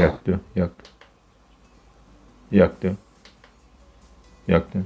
Yaktı. Yaktı. Yaktı. Yaktı.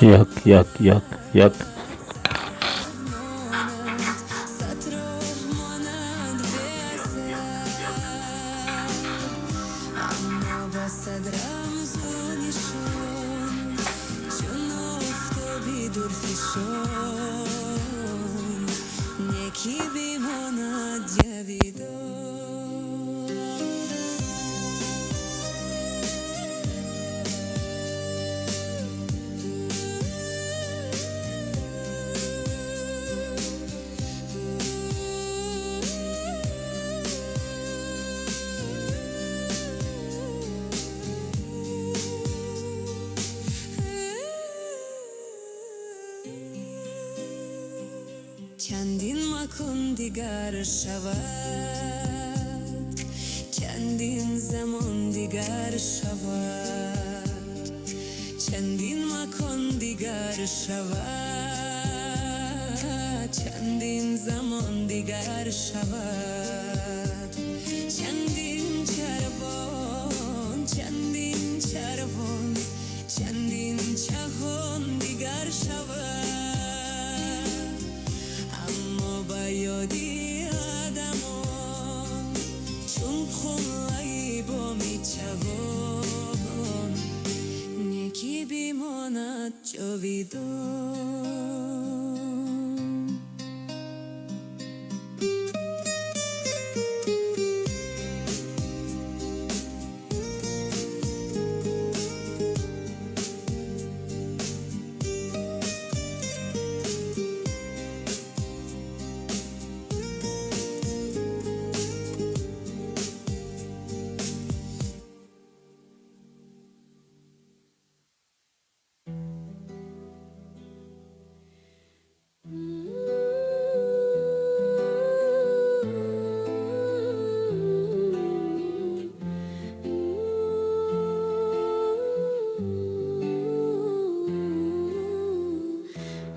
Yak yak yak yak. چندین مکن دیگر شود، چندین زمان دیگر شود، چندین مکن دیگر شود، چندین زمان دیگر شود، چندین چربان، چندین چربان، چندین جهان دیگر شود. اما با یادی آدمان چون خونهایی با میچوان، نکی بیماند جاویدان.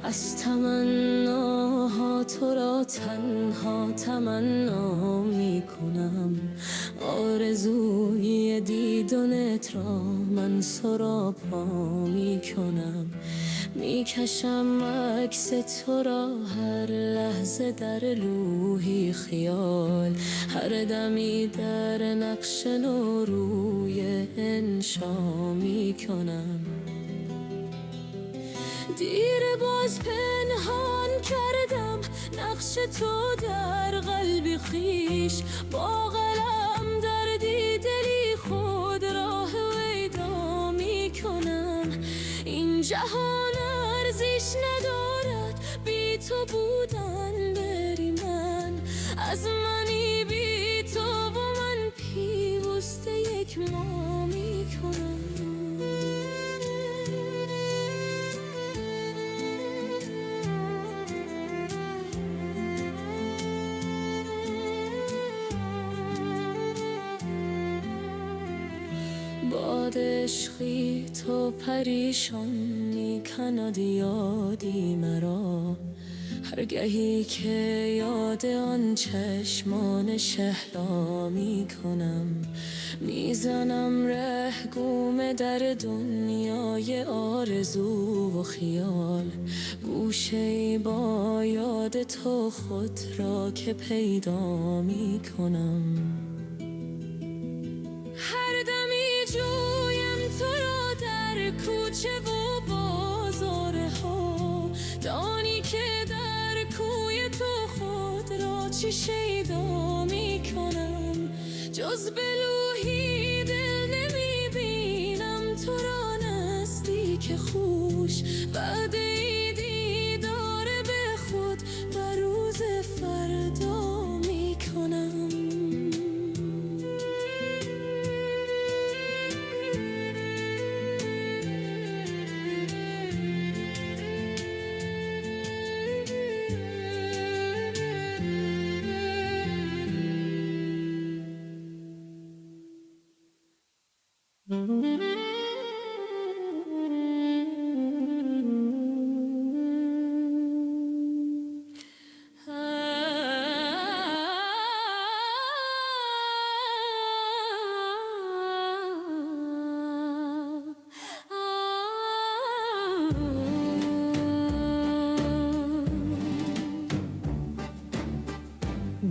از تمناها تو را تنها تمنا می کنم، آرزوی دیدنت را من سراپا می کنم، می کشم عکس تو را هر لحظه در لوحی خیال، هر دمی در نقش نو روی انشا می کنم. دیر باز پنهان کردم نقش تو در قلب خیش، با قلم در دیدلی خود راه ویدا می کنم. این جهان ارزش ندارد بی تو بودن، بری من از منی بی تو و من پیوسته یک ما می کنم. باد عشقی تو پریشان می کند یادی مرا، هرگهی که یاد آن چشمان شهلا می کنم. میزنم ره گم در دنیای آرزو و خیال، گوشه‌ای با یاد تو خود را که پیدا می کنم. هر دمی جویم تو را در کوچه و بازارها، دانی که در کوی تو خود را چی شیدا می کنم. جز به لوحی دل نمی بینم تو را نزدیک خوش، وعده دیدار به خود بر روز فردا می کنم.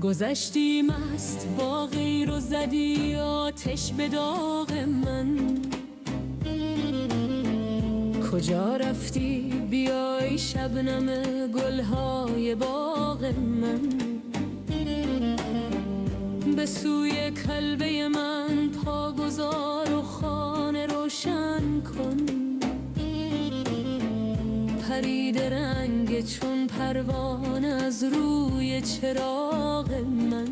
گذشتی مست با غیر و زدی آتش به داغ من، کجا رفتی بیای شبنم گلهای باغ من. به سوی کلبه من پا گذار و خانه روشن کن، پرید رنگ چون پروانه از روی چراغ من.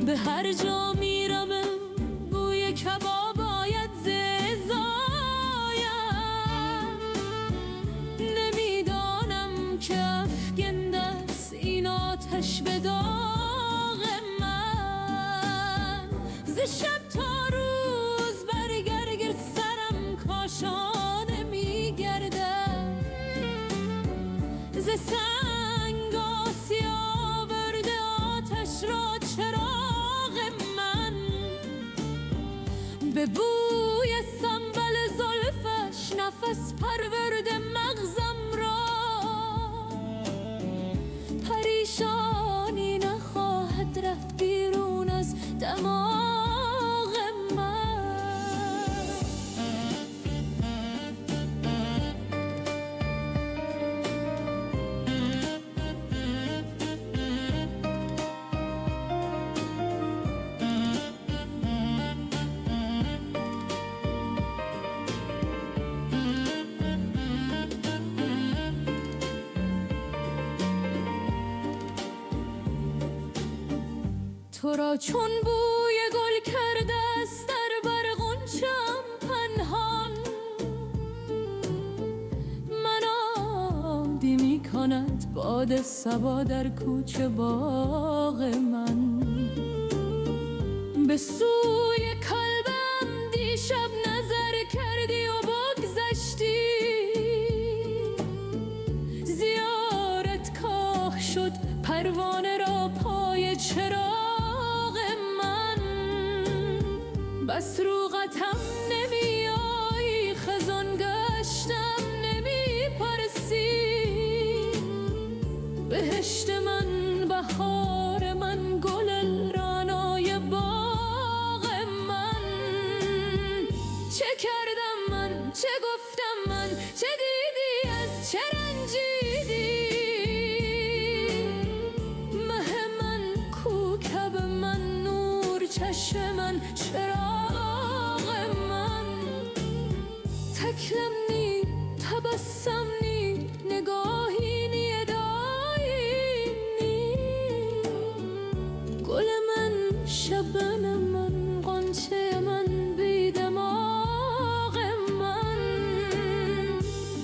به هر جا میرم بوی کباب آید زایم، آتش به داغ من. ز شب تا روز برگرد سرم کاشانه میگردم، ز سنگ آسیا ورده آتش را چراغ من. به بوی سنبل زلفش نفس پرورده مغزم را، پریشانی نخواهد رفت بیرون از دماغ من. تو را چون بوی گل کرده است در بر غنچه‌ام پنهان، منادی می کند باد صبا در کوچه باغ من. به سوی کلبم دیشب نظر کردی و بگذشتی، زیارت کاه شد پروانه را پای چراغ من. بس رو قطم نمی آیی، خزان گشتم نمی پرسی. بهشت من، بهار من، گل رعنای باغ من. چه کردم من، چه گفتم من، چه دیدی، از چه رنجیدی؟ مه من، کوکب من، نور چشم من، چراغ من. تکلم نی، تبسم نی، نگاهی نی، ادایی نی. گل من، شبن من، غنچه من، بی دماغ من.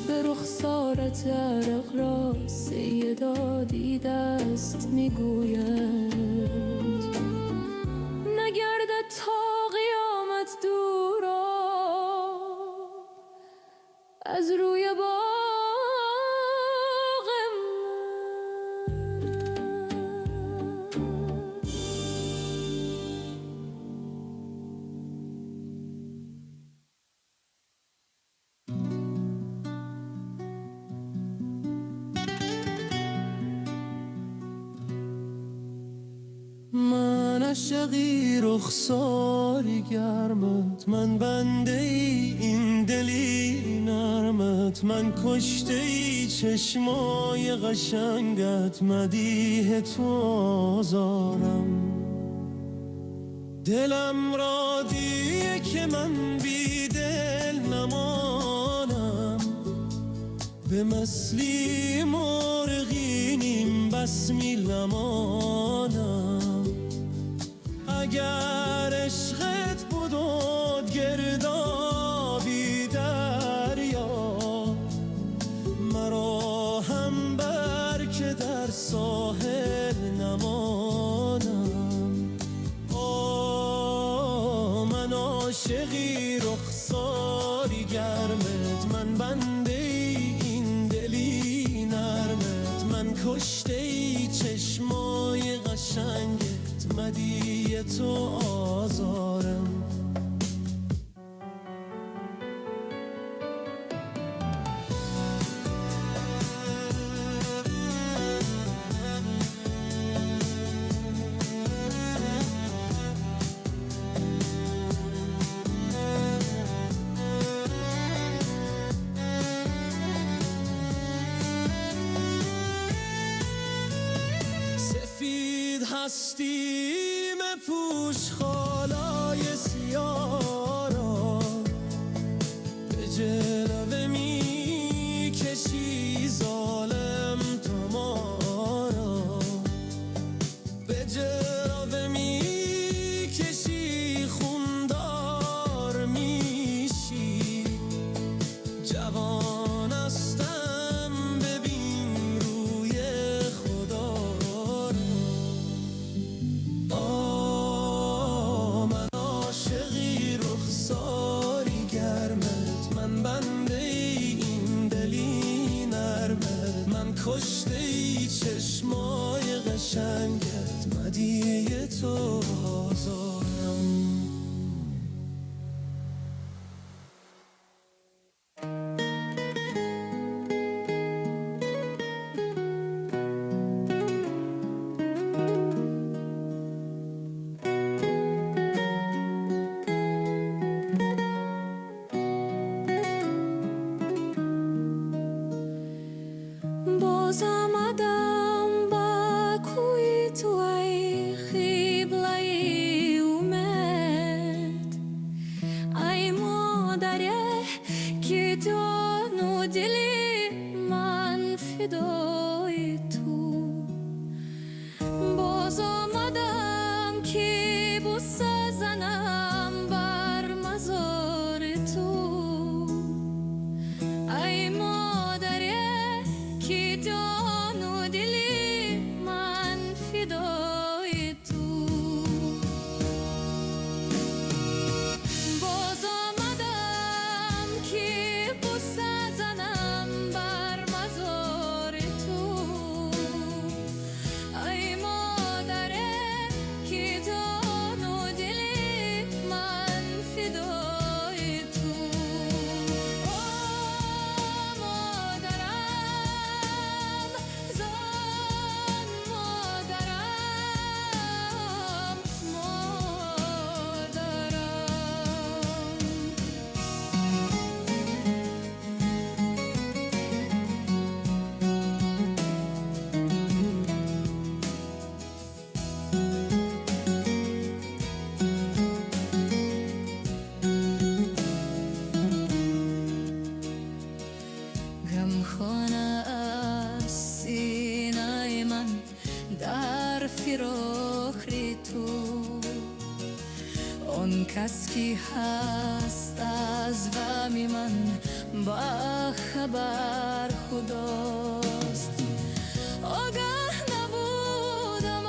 به رخسارت عرق را سیدا دیده است میگوید، نگردد تا قیامت دورا از روی باغ من. من عاشقی رخساری گرمت، من بنده ای این دلی نرمت. من کشته ای چشمای قشنگت، مدیح تو آزارم. دلم را دیه که من بی دل نمانم، به مثلی مرغی نیم بس می لمانم. اگر عشقت بودود گردابی دریا، مرا هم بر که در ساحل نمانم. من عاشقی رخساری گرمت، من بنده این دلی نرمت. من کشته ای چشمای قشنگت، مدیح تو آزارم. سفید هستیم پوش خالای سیاه را، به جلوه می کشی ظالم تو ما را. به جلوه می کشی خوندار میشی. جوان هستم ببین روی خدا را. کشته ای چشمای قشنگت، مدیه تو آزارم. باز آمدم با کوی تو ای قبله اومد، ای مادره که تو دلی من فدای تو. باز آمدم که بوسه زنم بر مزار تو، ای مادره که جان و دلی من فدای تو. باز آمدم که بوسه زنم بر مزار تو، ای مادره که جان و دلی من فدای تو. غمخانه است سینه من در فراق تو، آن کس که هست از غم من با خبر خداست. آگاه نبودم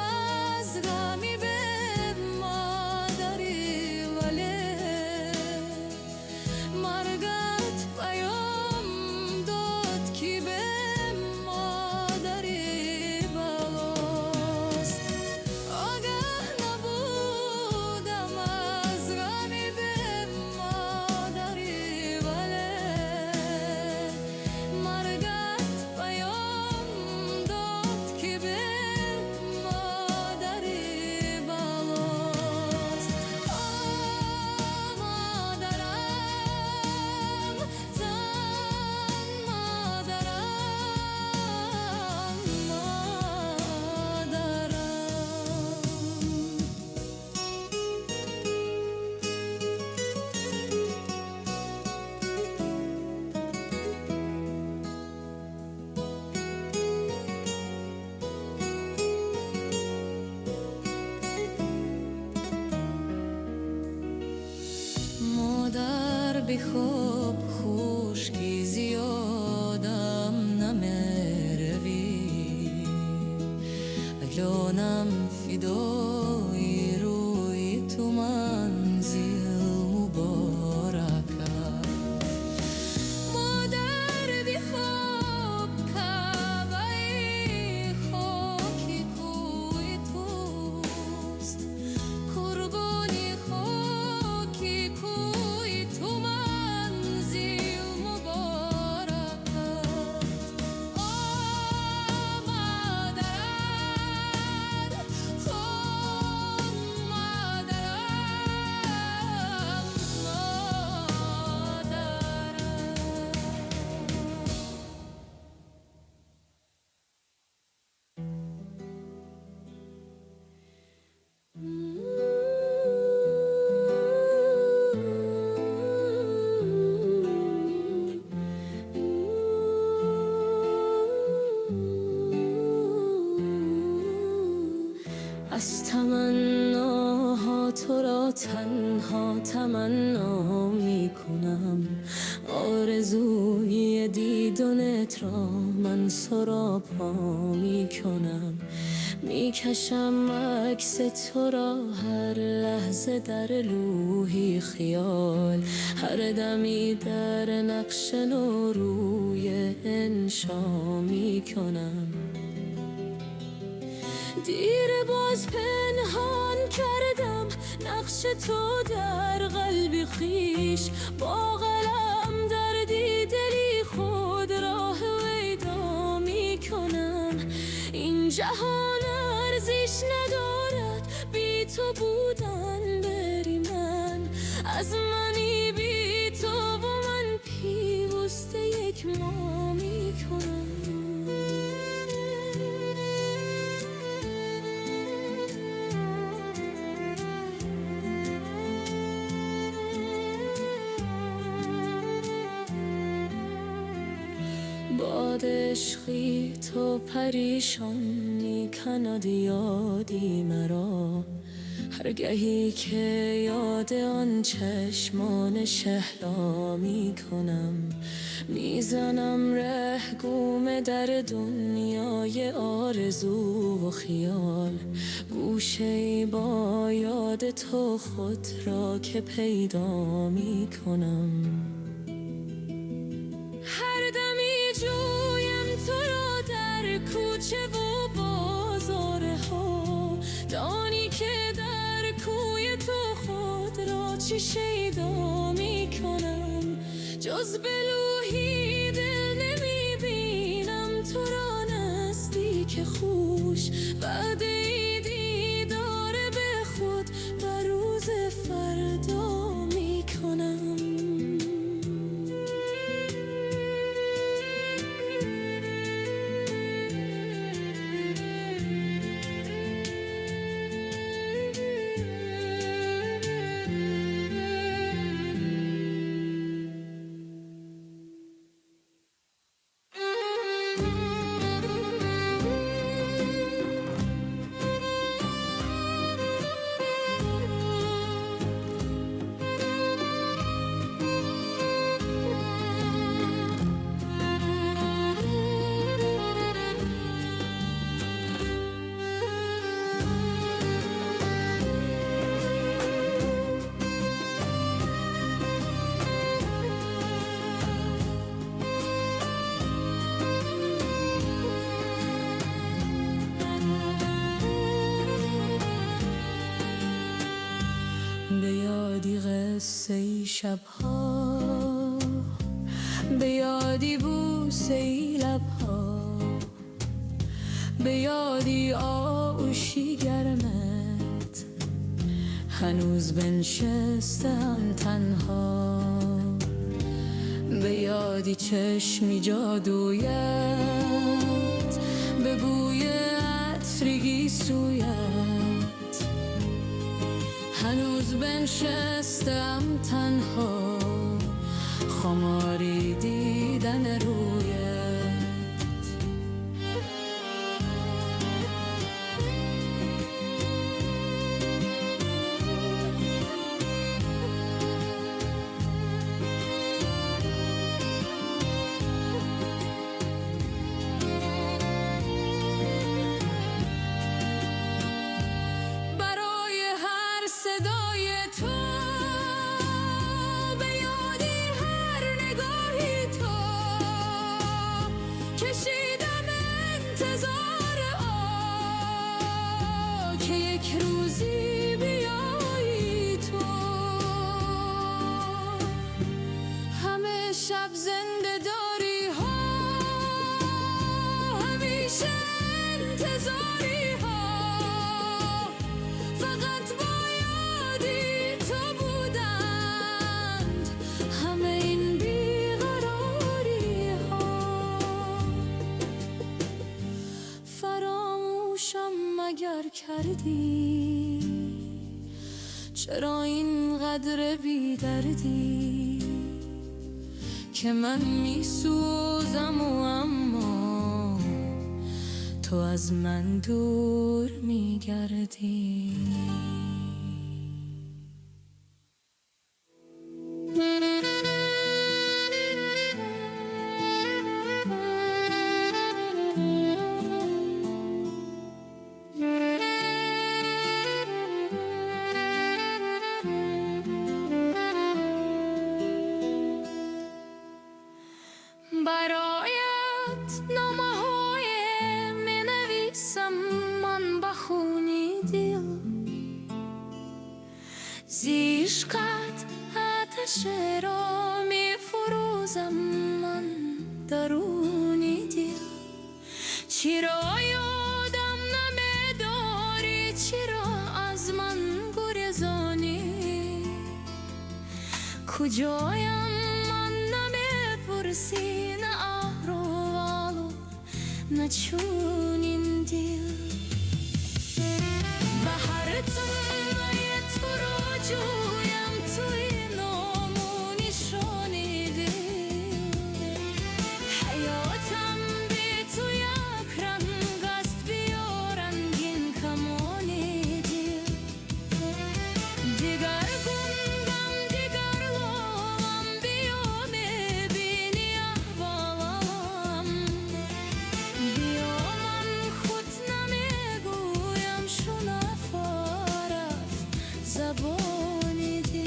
از غمی به مادری، ولی مرگت پیام داد که به مادری بلاست. آگاه نبودم از غمی به مادری، ولی مرگت پیام داد که به مادری بلاست. مادرم، زن مادرم، مادرم. مادر بخواب خشکی زیادم نمیروی، اگلانم فدای روی تو منزل مبارک. مادر بخواب کعبه خاکی کوی توست، قربانی خاکی کوی تو منزل مبارک. مادرم، خون مادرم، از تمناها تو را تنها تمنا می کنم، آرزوی دیدن دامنت را من سراپا میکنم، میکشم عکس تو را هر لحظه در لوحی خیال، هر دمی در نقش نو روی انشا میکنم. دیر باز پنهان کردم نقش تو در قلبی خیش، با قلم در دیدلی خود راه ویدا میکنم. این جهان ارزش ندارد بی تو بودن، بری من از منی بی تو و من پیوسته یک ما میکنم. باد عشقی تو پریشان میکند یادی مرا، هرگهی که یاد آن چشمان شهلا میکنم. میزنم ره گم در دنیای آرزو و خیال، گوشه‌ای با یاد تو خود را که پیدا میکنم. هر دمی جویم تو را در کوچه و بازاره ها، دانی که در کوی تو خود را چی شیدا میکنم. جز به لوحی دل نمیبینم تو را نزدیک خوش، وعده دیدار به خود بر روز فردا میکنم. به یادی قصه ای شبها، به یادی بوسه ای لبها، به یادی آغوشی گرمت، هنوز بنشستم تنها. به یادی چشمی جادویت، به بوی عطرگی سویت، هنوز بنشستم تنها. خماری دیدن رویت. شب زنده داری ها، همیشه انتظاری ها، فقط بایدی تو بودند همه این بیقراری ها. فراموشم مگر کردی؟ چرا اینقدر بی‌دردی که من میسوزم و اما تو از من دور میگردی؟ چرا یادم نمیداری، چرا از من گریزانی؟ کجایم من نمیپرسی، نه احوالو نه چونین دل. بهارتم تو رو جویم، توی نام و نشانی دل. حیاتم بی تو یک رنگ است، بیا رنگین کمانی دل. دیگر گنگم دیگر لالم، بیا میبینی احوالم. بیا من خود نمیگویم، شنفا رفت زبانی دل.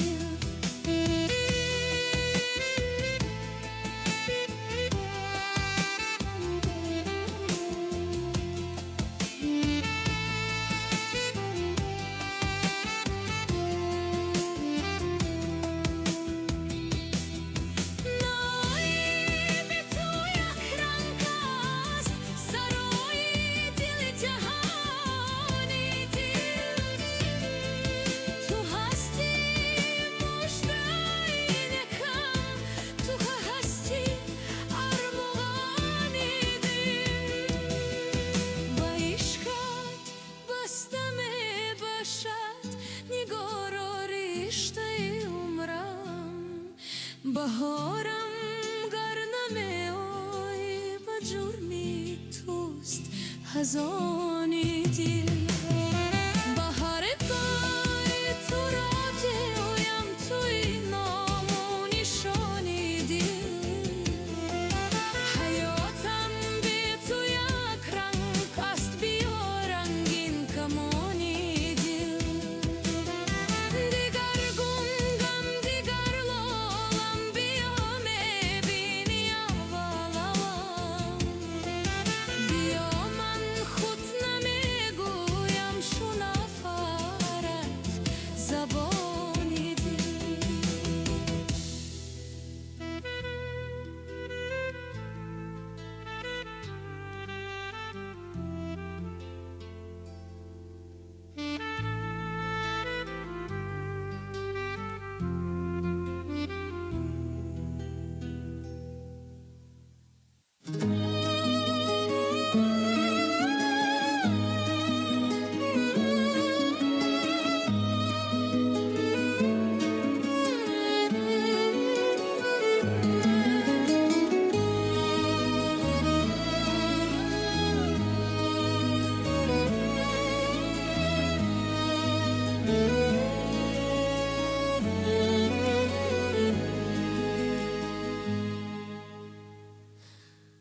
بهارم گر نمیای، به جرمی توست خزانی دل. بهار پای تو را جویم، توی نام و نشانی دل. حیاتم بی تو یک رنگ است، بیا رنگین کمانی دل. دیگر گنگم دیگر لالم، بیا میبینی احوالم. بیا من خود نمیگویم، شنفا رفت زبانی دل.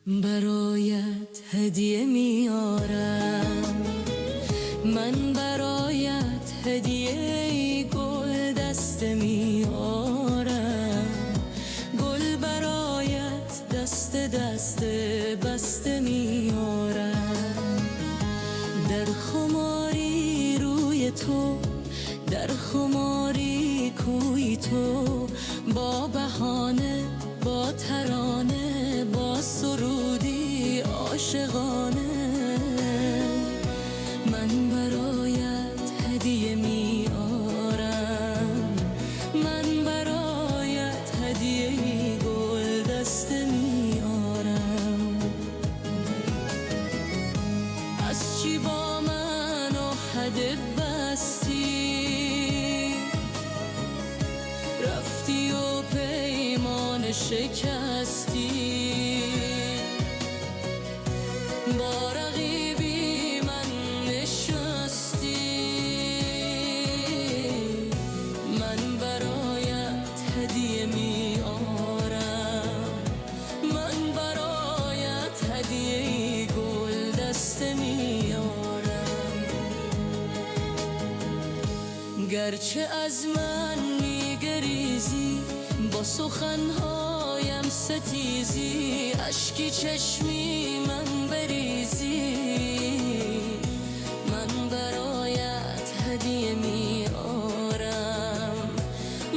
برایت هدیه میارم، من برایت هدیه گل دسته میارم. گل برایت دست دست بسته میارم. در خماری روی تو، در خماری کوی تو، با بهانه با ترانه با سرودی عاشقانه. من برایت هدیه میارم، من برایت هدیه گل دسته میارم. از چی با من عهد بستی، رفتی و پیمان شکستی. با رقیبی من نشستی. من برایت هدیه میارم، من برایت هدیه گل دسته میارم. گرچه از من میگریزی، با سخنهایم ستیزی، اشکی چشمی من بریزی. من برایت هدیه میارم،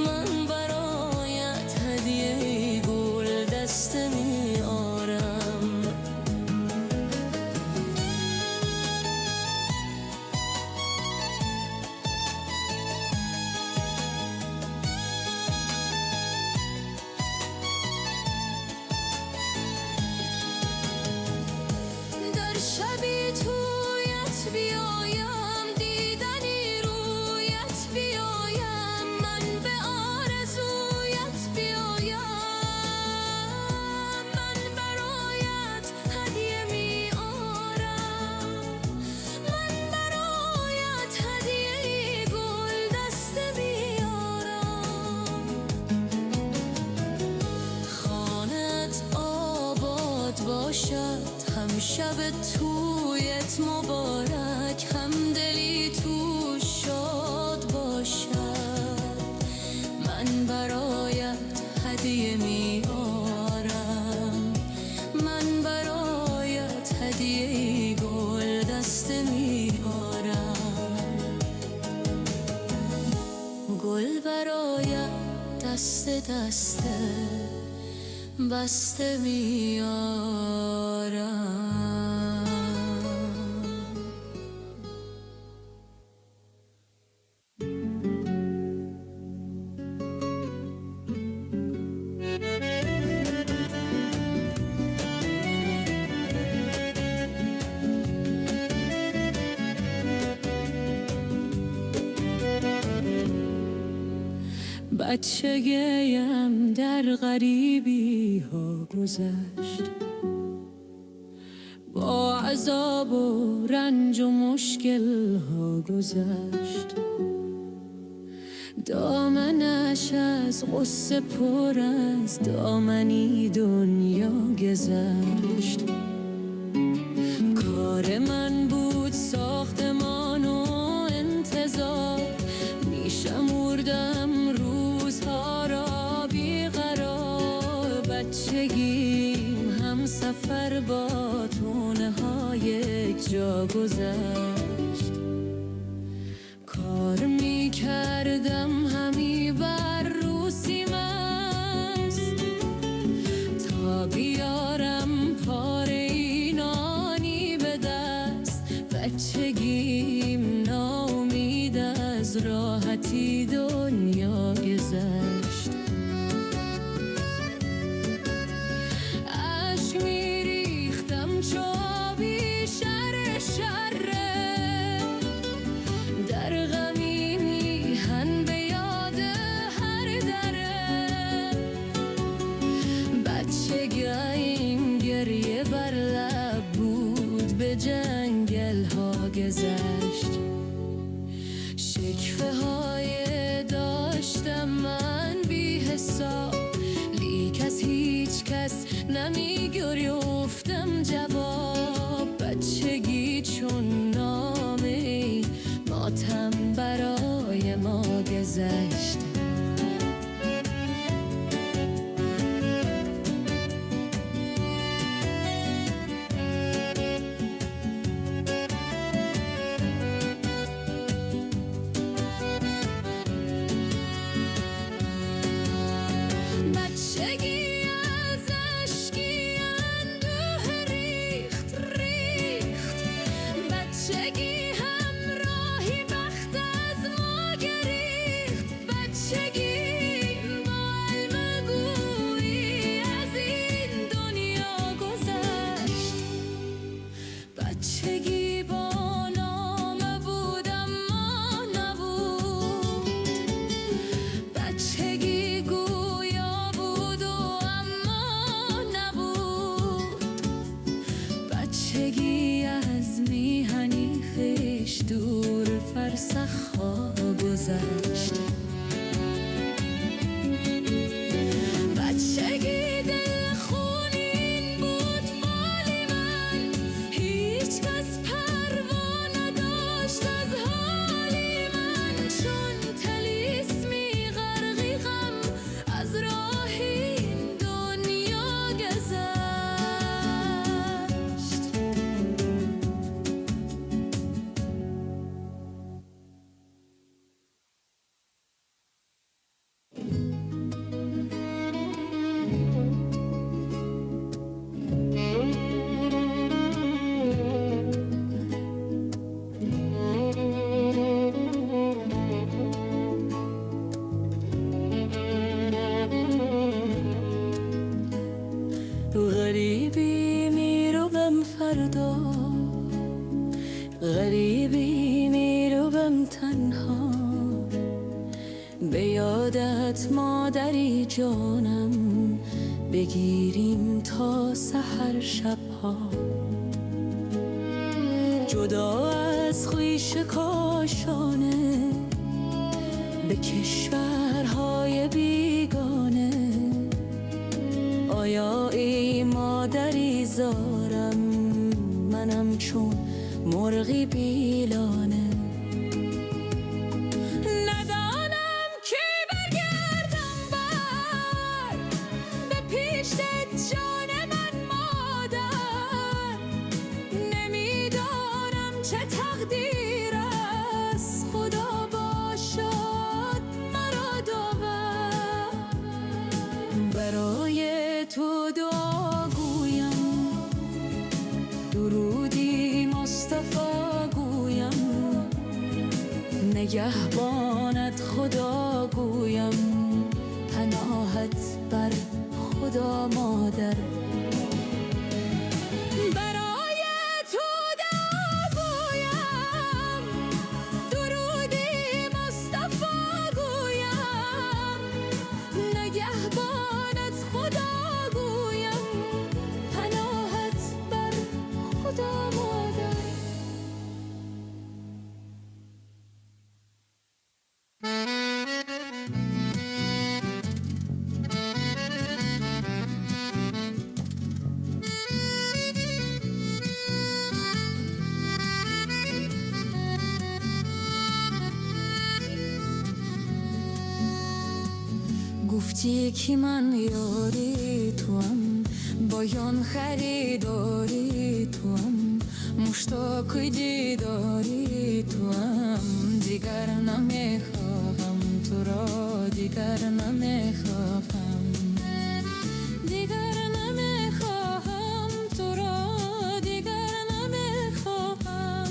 من برایت هدیه گل دسته میارم. شبی تویت بیایم دیدنی رویت بیایم من به آرزویت بیایم من برایت هدیه می آرم من برایت هدیه گل دسته می آرم خانت آباد باشد هم شب تویت مبارک هم دلی تو شاد باشد من برایت هدیه می آرم من برایت هدیه گل دسته می آرم گل برایت دسته دسته بسته می آرم بچگیم در غریبی ها گذشت با عذاب و رنج و مشکل ها گذشت دامنش از غصه پر از دامنی دنیا گذشت کار من بود ساختمان و انتظار میشمردم روزها را بیقرار بچگیم هم سفر با تونه های یک جا گذشت کار میکردم همی بر روسی مست تا بیارم پاره نانی به دست بچگیم ناامید از راحتی دنیا گذشت اشک میریختم چو آبی شر شره در غمی میهن به یاد هر دره بچگیم گریه بر لب بود به جنگل ها گذشت شکفه های داشتم من بی حساب لیک از هیچ کس نمی گریفتم جواب بچگی چون نامه ماتم برای ما گذشت بچگی از اشکی اندوه ریخت بچگی همراهی بخت از ما گریخت بچگی با المگویی از این دنیا گذشت بچگی با نامه بود اما نبود بچگی گویا بود و اما نبود بچگی از میهنی خویش دور فرسخ ها گذشت بچگی دل خونین بود فال من هیچ کس پروا نداشت از حالی من چون طلیسمی غرقی غم از راه این دنیا گذشت غریبی میروم فردا غریبی میروم تنها به یادت مادری جانم بگیریم تا سحر شبها جدا از خویش کاشانه به کشورهای بیگانه آیا ای مادری زارم منم چون مرغی بیلانه ندانم کی برگردم بر به پیش جان من مادر نمیدانم چه تقدیر است خدا باشد مرا داور برای تو دعا گویم درودی مصطفی گویم نگهبانت خدا گویم پناهت بر خدا مادر برای تو دعا گویم درودی مصطفی گویم نگهبانت خدا گویم پناهت بر خدا مادر گفتی که من یاری توام بایان خریداری توام مشتاق دیداری توام دیگر نمیخواهم تو را دیگر نمیخواهم دیگر نمیخواهم تو را دیگر نمیخواهم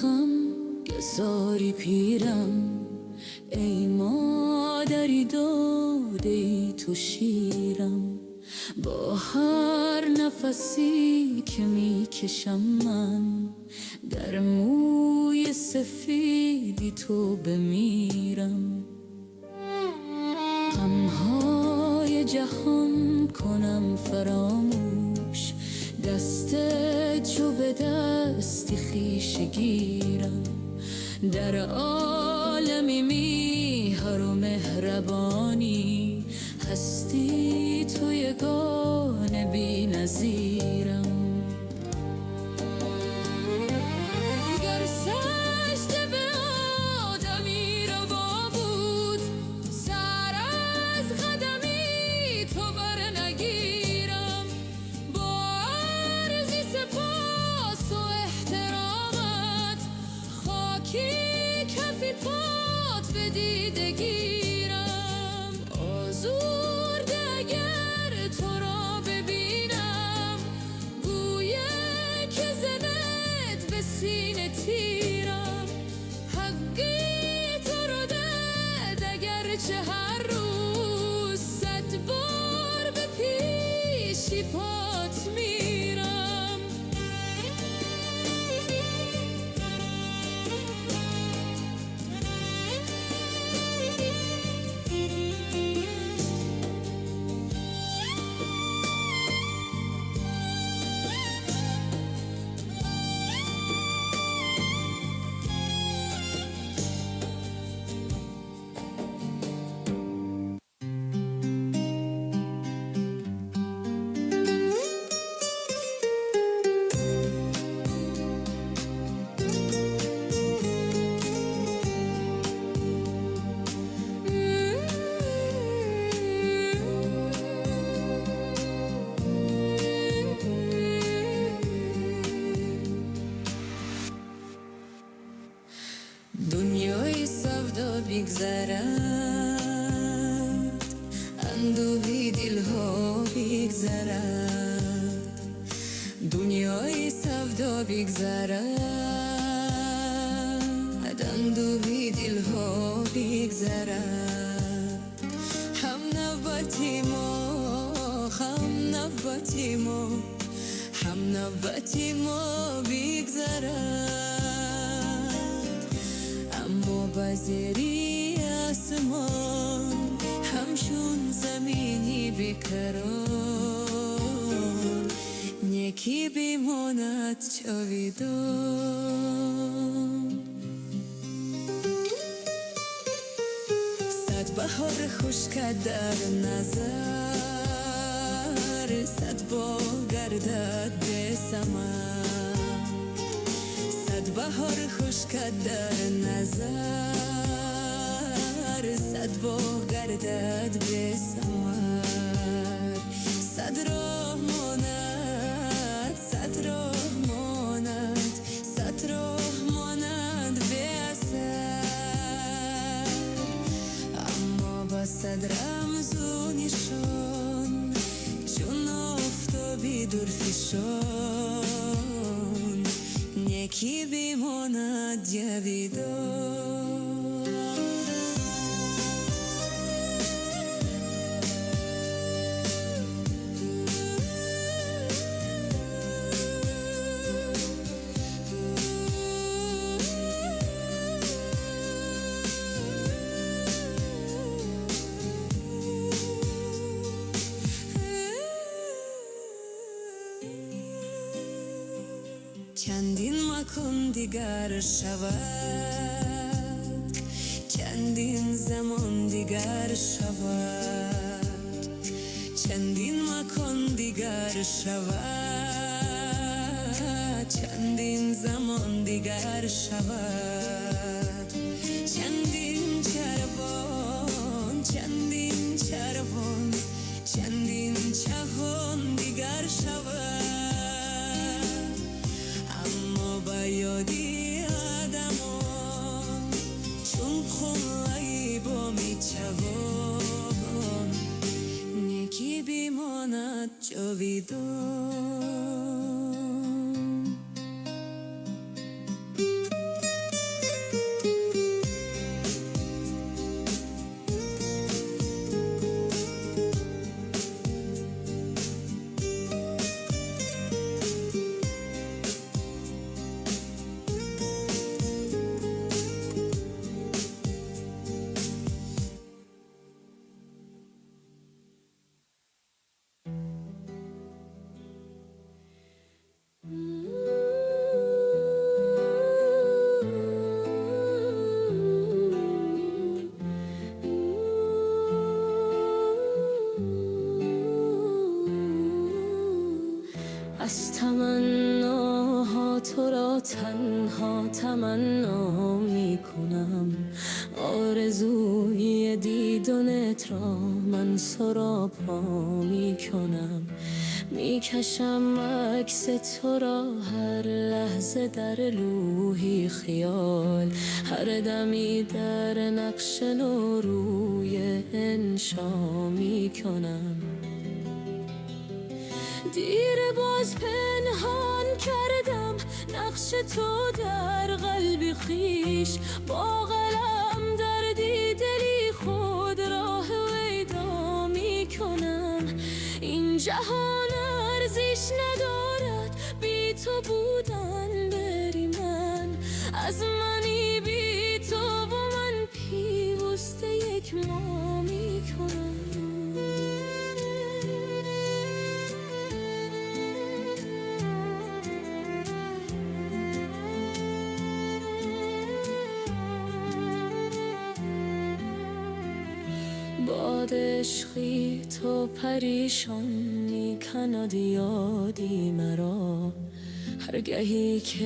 غم گساری پیرم ای مادری داده تو شیرم با هر نفسی که میکشم من در موی سفیدی تو بمیرم غمهای جهان کنم فراموش دست چو به دستی خویش گیرم در عالمی میهر و مهربانی هستی، تو یگانه بی نظیرم. گر سجده به آدمی روا بود، سر از قدمی تو بر نگیرم. با عرضی سپاس و احترامت، خاکی کفی پات به دیده گیرم. آزرده اگر تو را ببینم، گویه که زنت به سینه تیرم. حقی تو رو داد اگرچه هر روز 100 بار به پیشی پات میرم. دنیای سودا بگذرد، اندوهی دلها بگذرد. دنیای سودا بگذرد، اندوهی دلها بگذرد. هم نوبتی ما، هم نوبتی ما، هم نوبتی ما بگذرد. اما بزیری آسمان همشون زمینی بیقرار، یکی بیماند جاویدان. 100 بهار خشک در نظر، 100 باغ گردد به ثمر. 100 بهار خشک در نظر، 100 باغ گردد به ثمر. 100 راه ماند، 100 راه ماند، 100 راه ماند به اثر. اما با 100 رمز و نشان، چون آفتابی درفشان، یکی بیماند جاویدان. چندین مکان دیگر شود، چندین زمان دیگر شود. چندین مکان دیگر شود، چندین زمان دیگر شود. چندین چربان، چندین چربان، چندین چهان دیگر شود. اما با یادی آدمان، چون خونه‌ای با میچوان، یکی بیماند جاویدان. فنا میکنم. آرزوی دیدنت را من سراپا میکنم. میکشم عکس تو را هر لحظه در لوحی خیال، هر دمی در نقش نو روی انشا میکنم. دیر باز پنهان کردم نقش تو در قلب خیش، با قلم در دیدلی خود راه ویدا میکنم. این جهان ارزش ندارد بی تو بودن، بری من از منی بی تو و من پیوسته یک ما میکنم. باد عشقی تو پریشان میکند یادی مرا، هرگهی که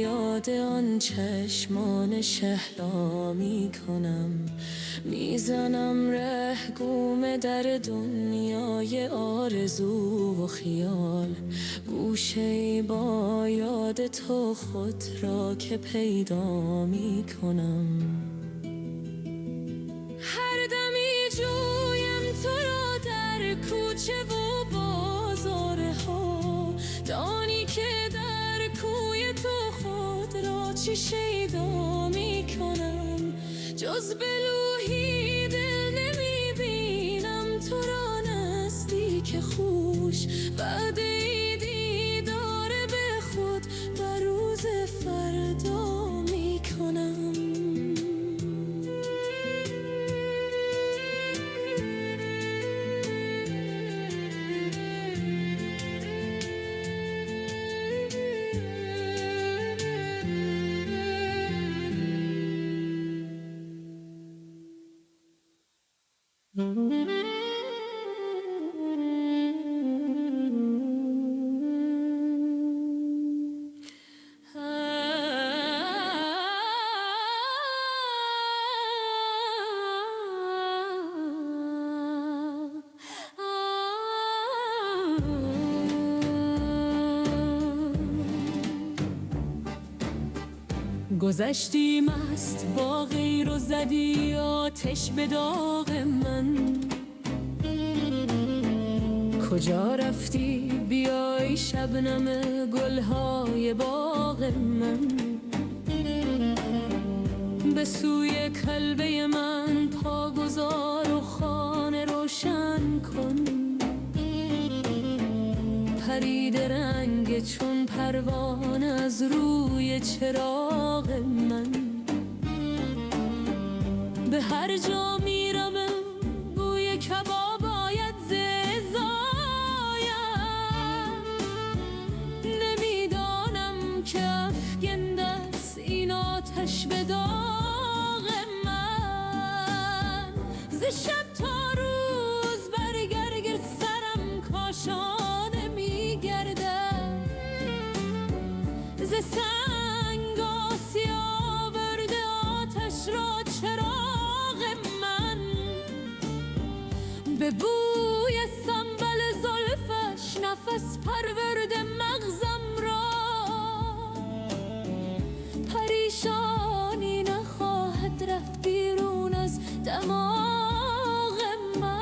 یاد آن چشمان شهلا میکنم. میزنم ره گم در دنیای آرزو و خیال، گوشه‌ای با یاد تو خود را که پیدا میکنم. هر دمی جویم تو را در کوچه و بازارها، دانی که در کوی تو خود را چی شیدا میکنم. جز به لوحی دل نمیبینم تو را نزدیک خوش، وعده دیدار به خود بر روز فردا میکنم. گذشتی مست با غیر و زدی آتش به داغ من. کجا رفتی بیای شبنم گلهای باغ من. به سوی کلبه من پا گذار و خانه روشن کن. پرید رنگ چون پروانه از روی چراغ من. به هر جا میرم بوی کباب آید زایم. نمیدانم که افگنده است این آتش به داغ من. ز شب تا روز برگرد سرم کاشانه میگردم. ز سنگ آسیا آورده آتش را چراغ من. به بوی سنبل زلفش نفس پرورده مغزم را. پریشانی نخواهد رفت بیرون از دماغ من.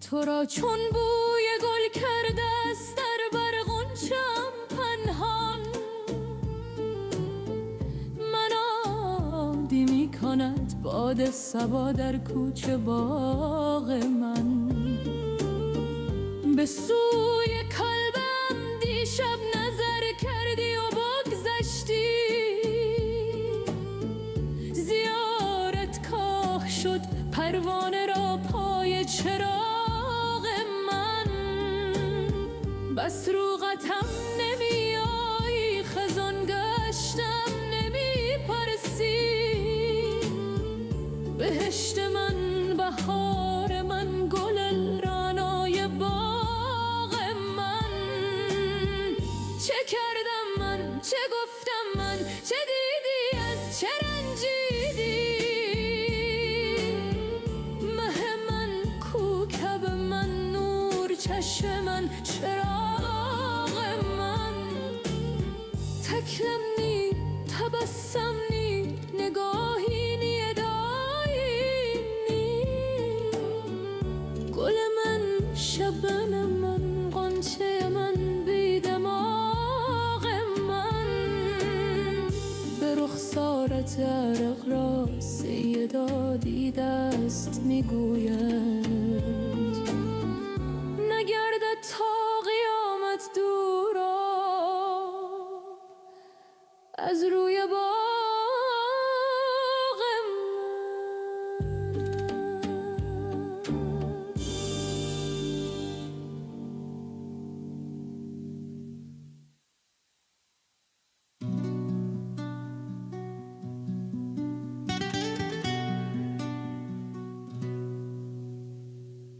تو را چون بوی گل کرده است در بر غنچه‌ام پنهان. منادی می کند باد صبا در کوچه باغ من. به سوی کلبم دیشب نظر کردی و بگذشتی. زیارت کاه شد پرواز پروانه را پای چراغ من. بس رو قطم نمی آیی، خزان گشتم نمی پرسی. بهشت من، بهار من، گل رعنای باغ من. چه کردم من، چه گفتم من، چه دیدی از چه رنجیدی؟ مه من، کوکب من، نور چشم من، چراغ من. تکلم نی، تبسم نی، نگاهی نی، ادایی نی. گل من، شبنم من، غنچه من، بی دماغ من. به رخسارت عرق را سیدا دیده است میگوید نگردد تا قیامت دورا از روی باغ من.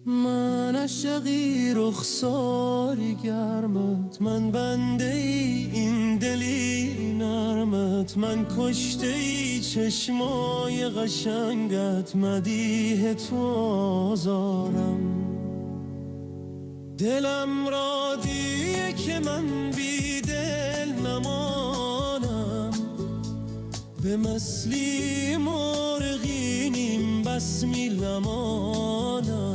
من عاشقی رخساری گرمت، من بنده ای این دلی نرمت. من کشته ای چشمای قشنگت، مدیح تو آزارم. دلم را دیه که من بی دل نمانم. به مثلی مرغینیم بس میلمانم.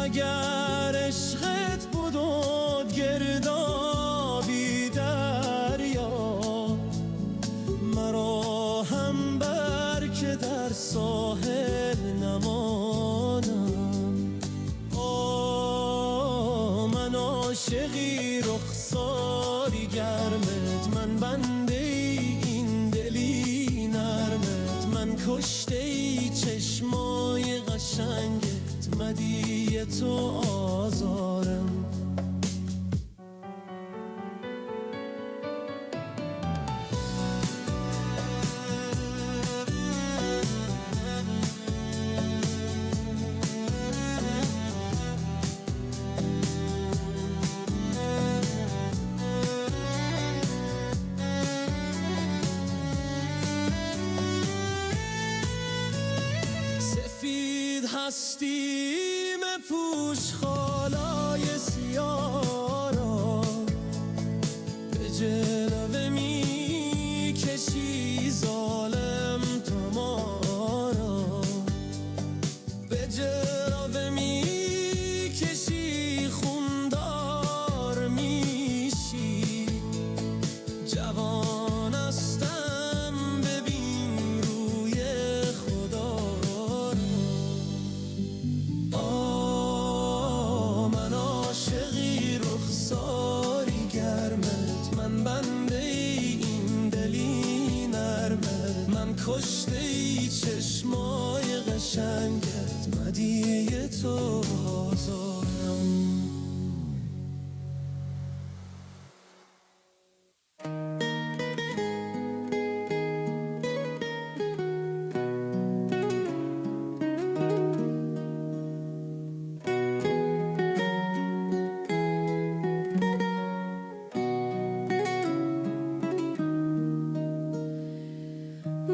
اگر عشقت بدود گردابی دریا، مرا هم بر که در ساحل نمانم. من عاشقی رخساری گرمت، من بنده این دلی نرمت. من کشته ای چشمای قشنگت، مدیح تو آزارم. سفید هستیم پوش خالای سیاه را، به جلوه می کشی ظالم تو ما را. به جلوه می کشی خوندار میشی. جوان هستم ببین روی خدا را. من عاشقی رخساری گرمت، من بنده این دلی نرمت. من کشته ای چشمای قشنگت، مدیح تو آزارم.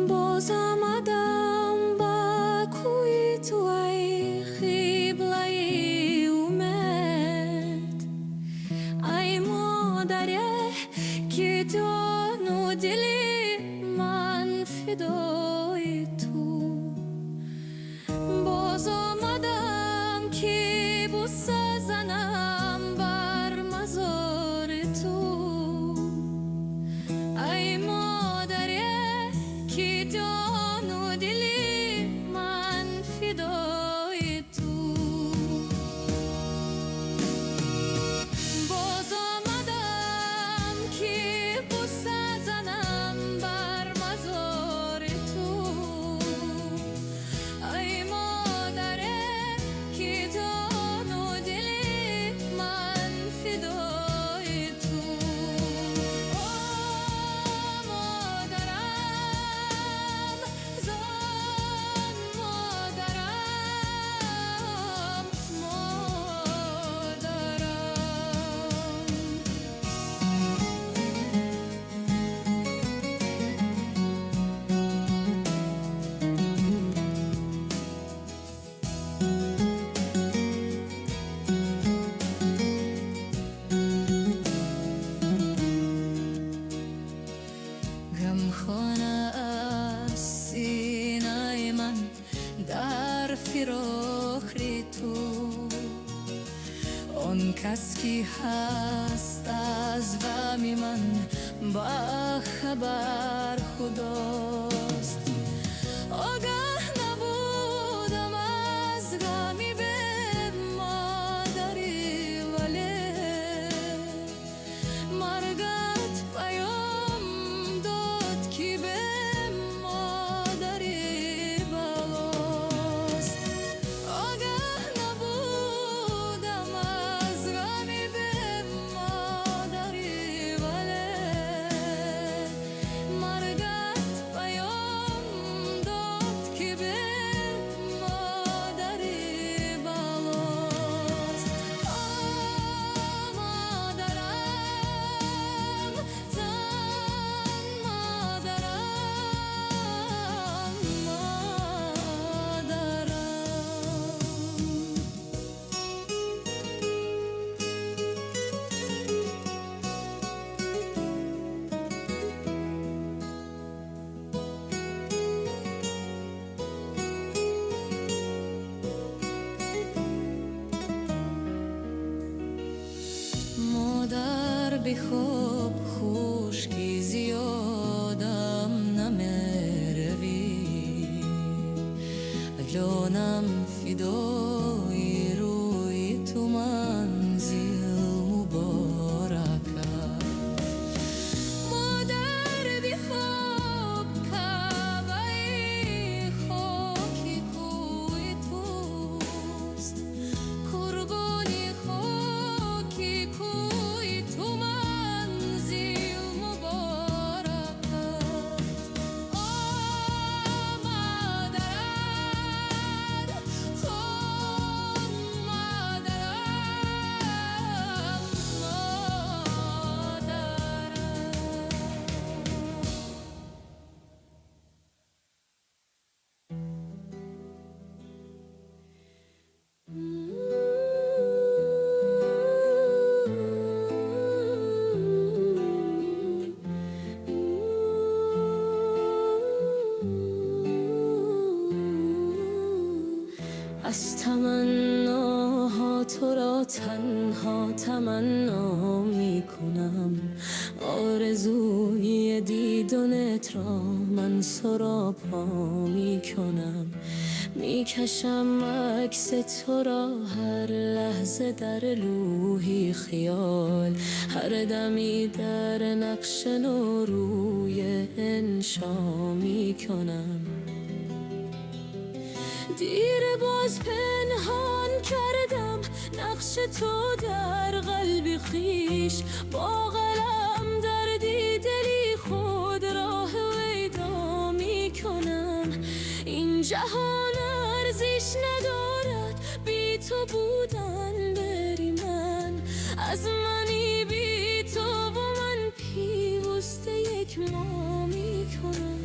بازم غمخانه از سینه من در فراق تو، آن کس کی هست از غم من با خبر خداست. آگاه نبودم از غمی به مادری، ولی مرگت پیام داد که به مادری بلاست. آگاه نبودم از غمی به مادری، ولی مرگت پیام داد که به مادری بلاست. مادرم، زن مادر بی خوب خوشکی زیادم نمیروی، الانم فدای روی تو منزل مبارک. مادر بی خوب کعبه خاکی کوی توست، قربانی خاکی کوی تو منزل مبارک. مادرم، خون مادرم، از تمناها تو را تنها تمنا می کنم، آرزوی دیدنت را من سراپا می کنم. می کشم عکس تو را هر لحظه در لوحی خیال، هر دمی در نقش نو روی انشا می کنم. دیر باز پنهان کردم نقش تو در قلب خیش، با قلم در دلی خود راه ویدا می کنم. این جهان ارزش ندارد بی تو بودن، بری من از منی بی تو و من پیوسته یک ما می کنم.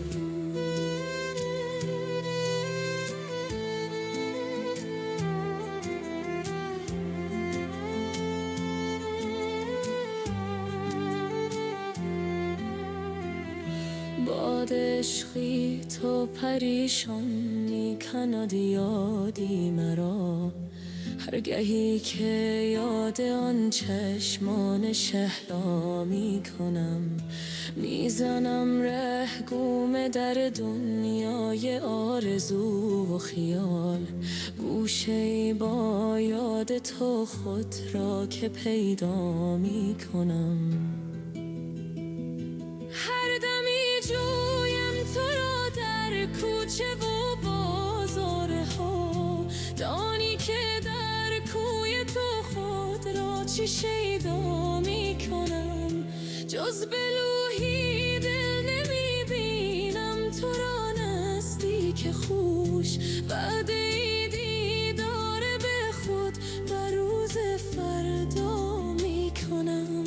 باد عشقی تو پریشان می کند یادی مرا، هرگهی که یاد آن چشمان شهلا می کنم. میزنم ره گم در دنیای آرزو و خیال، گوشه‌ای با یاد تو خود را که پیدا می کنم. هر دمی جویم تو را در کوچه و بازارها، دانی که در کوی تو خود را چی شیدا می کنم. جز به لوحی دل نمی بینم تو را نزدیک خوش، وعده دیدار به خود بر روز فردا می کنم.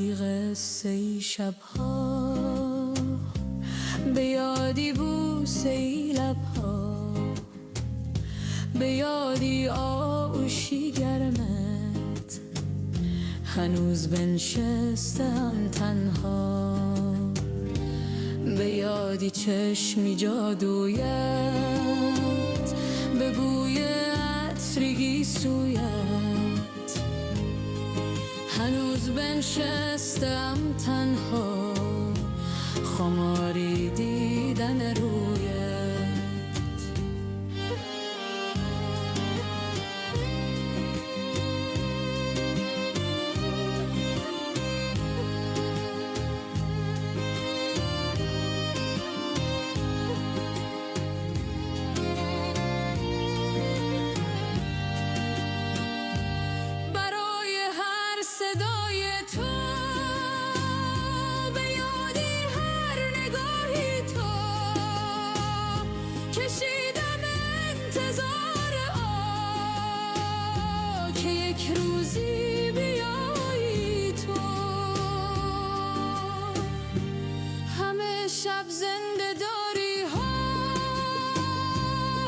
یادی قصه ای شبها، به یادی بوسه ای لبها، به یادی آغوشی گرمت، هنوز بنشستم تنها، به یادی چشمی جادویت، به بوی عطرگی سویت، هنوز بنشستم تنها، خماری دیدن رویت. روزی بیایی تو، همه شب زنده داری ها،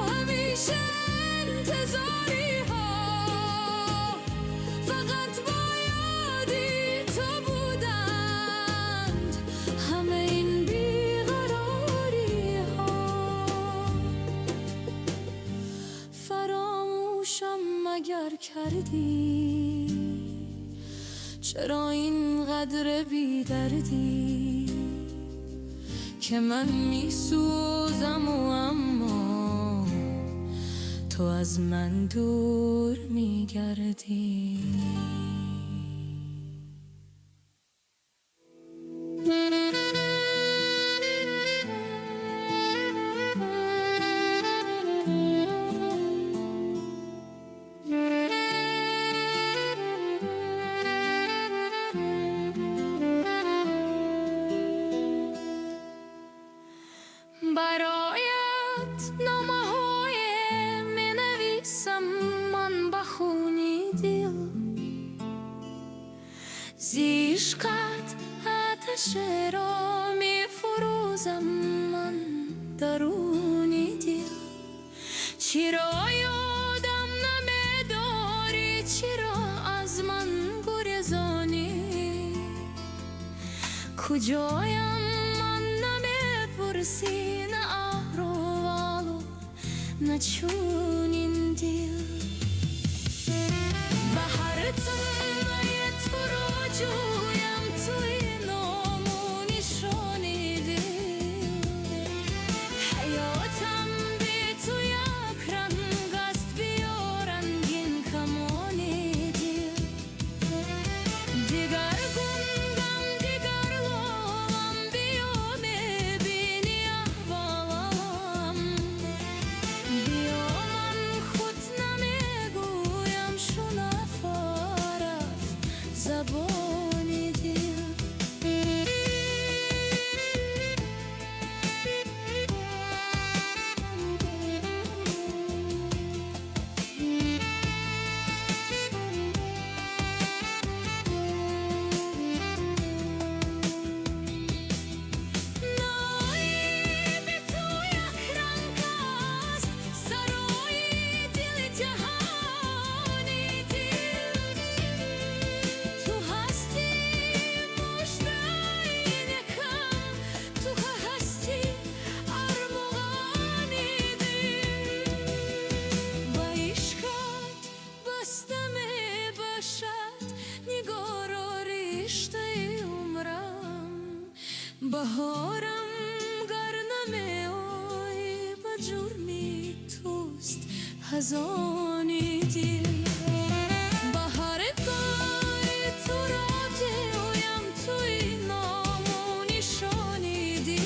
همیشه انتظاری ها، فقط با یادی تو بودند همه این بیقراری ها. فراموشم مگر کردی؟ چرا اینقدر بی‌دردی که من میسوزم و اما تو از من دور میگردی؟ برایت نامه‌های می‌نویسم من با خونی دل، زی عشقت آتش را می‌فروزم من درونی دل. چرا یادم نمی‌داری؟ چرا از من گریزانی؟ کجایم من نمی‌پرسی؟ نه چونین دل بهر تنهای تو را جویم، توی نام و نشانی دل. حیاتم بی تو یک رنگ است، بیا رنگین کمانی دل. دیگر گنگم دیگر لالم، بیا ببینی احوالم. بیا من خود نمیگویم شنفا رفت زبانی دل. بهارم گر نمیای، به جرمی توست خزانی دل. بهار کاری تو را جویم، توی نام و نشانی دل.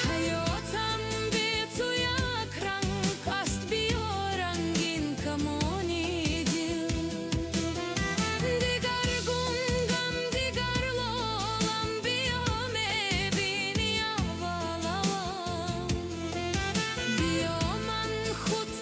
حیاتم بی تو یک رنگ است، بیا رنگین کمانی دل. دیگر گنگم دیگر لالم، بیا میبینی احوالم. بیا من خود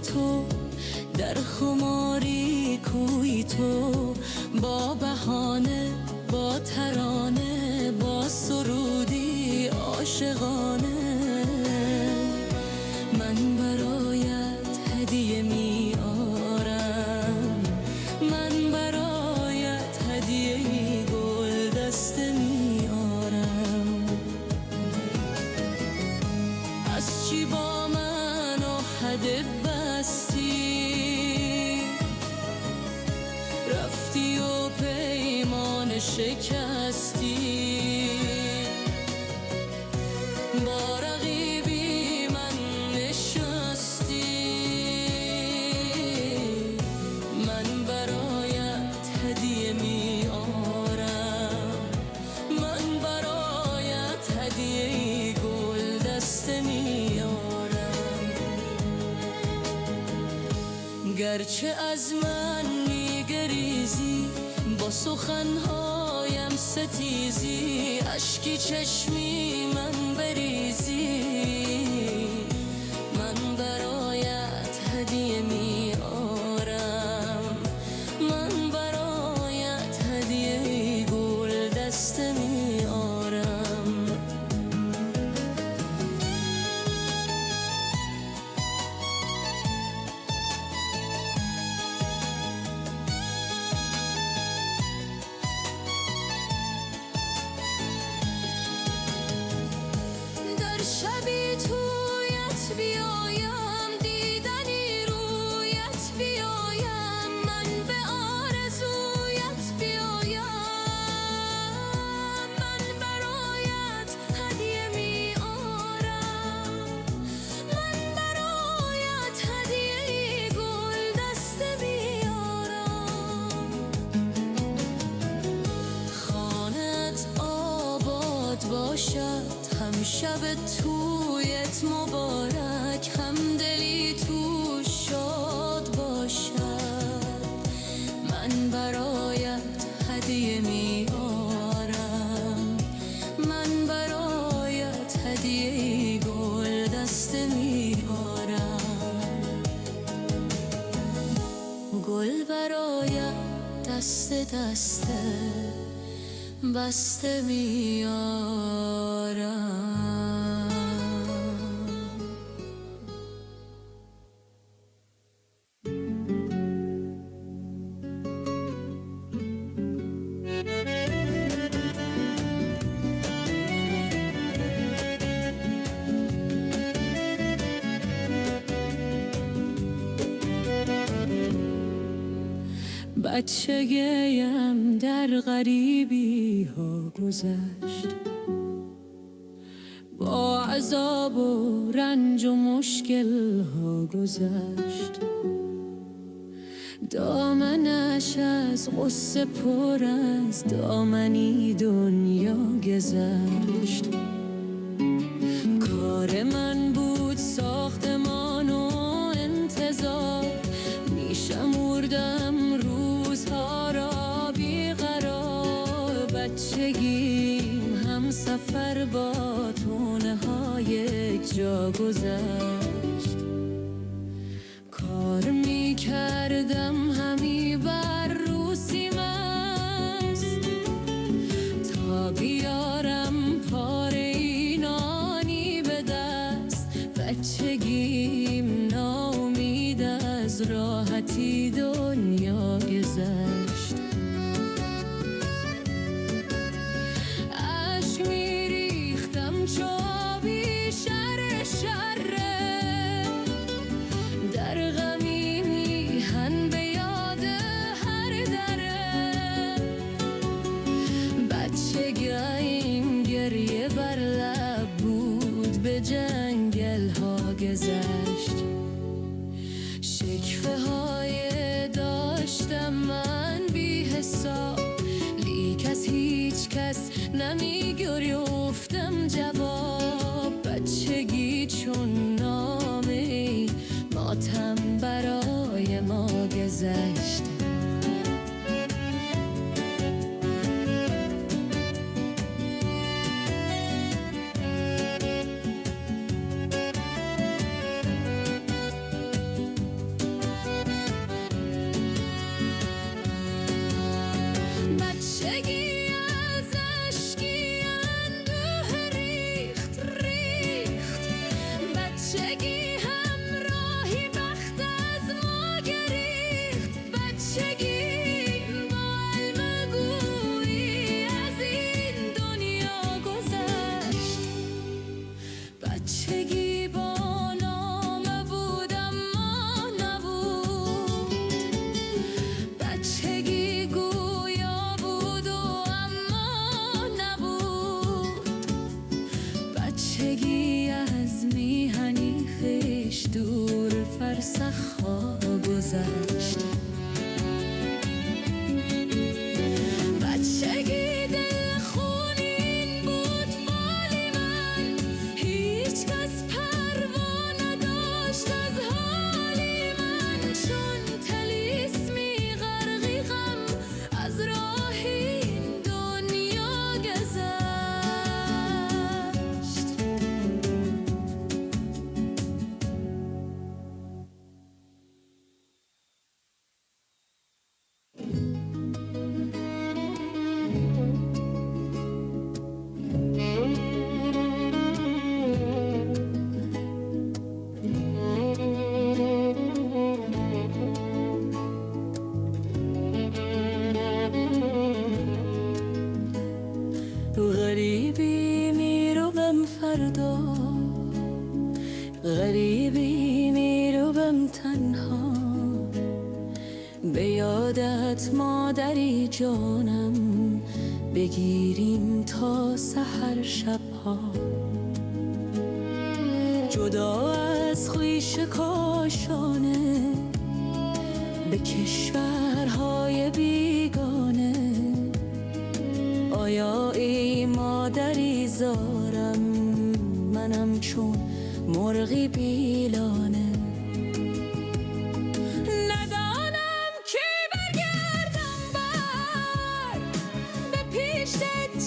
تو در خماری کوی تو، با بهانه با ترانه با سرودی عاشقانه من برایت هدیه می آرم، من برایت هدیه گل دسته می آرم. از چی با من عهد بستی، رفتی و پیمان شکستی، با رقیبی من نشستی. من برایت هدیه می آرم، من برایت هدیه گل دسته می آرم. گرچه از من میگریزی با سخنهایم ستیزی، اشکی چشمی من بریزی، من برایت هدیه می آرم، من برایت هدیه گل دسته می آرم. شبی تویت بیایم، دیدنی رویت بیایم، من به آرزویت بیایم. من برایت هدیه می آرم، من برایت هدیه گل دسته می آرم. خانت آباد باشد، هم شب تویت مبارک، هم دلی تو شاد باشد. من برایت هدیه می آرم، من برایت هدیه گل دسته می آرم. گل برایت دسته دسته بسته می آرم. بچگیم در غریبی ها گذشت، با عذاب و رنج و مشکل ها گذشت. دامنش از غصه پر از دامنی دنیا گذشت. کار من بود ساختمان و انتظار، میشمردم روزها را بیقرار. بچگیم هم سفر با تونه های یک جا گذشت. کار میکردم همی بر روسی مست، تا بیارم پاره ای نانی به دست. بچگیم ناامید از راحتی دنیا گذشت. اشک میریختم چو آبی شر شره، در غمی میهن به یاد هر دره. بچگیم گریه بر لب بود، به جنگل ها گذشت. شکفه های داشتم من بی حساب، لیک از هیچ کس نمیگریفتم جواب. بچگی چون نامه ماتم برای ما گذشت. بچگی با المگویی از این دنیا گذشت. بچگی با نامه بود اما نبود. بچگی گویا بود و اما نبود. بچگی از میهنی خیش دور فرسخ‌ها گذشت. بچگی دل خونین بود فالی من، هیچ کس پروا نداشت از حالی من. چون طلیسمی غرقی غم از راه این دنیا گذشت. غریبی میروم فردا، غریبی میروم تنها، به یادت مادری جانم بگیریم تا سحر شبها. جدا از خویش کاشانه به کشورهای بیگانه، آیا ای مادری زارم منم چون مرغی بیلانه. ندانم کی برگردم بر به پیش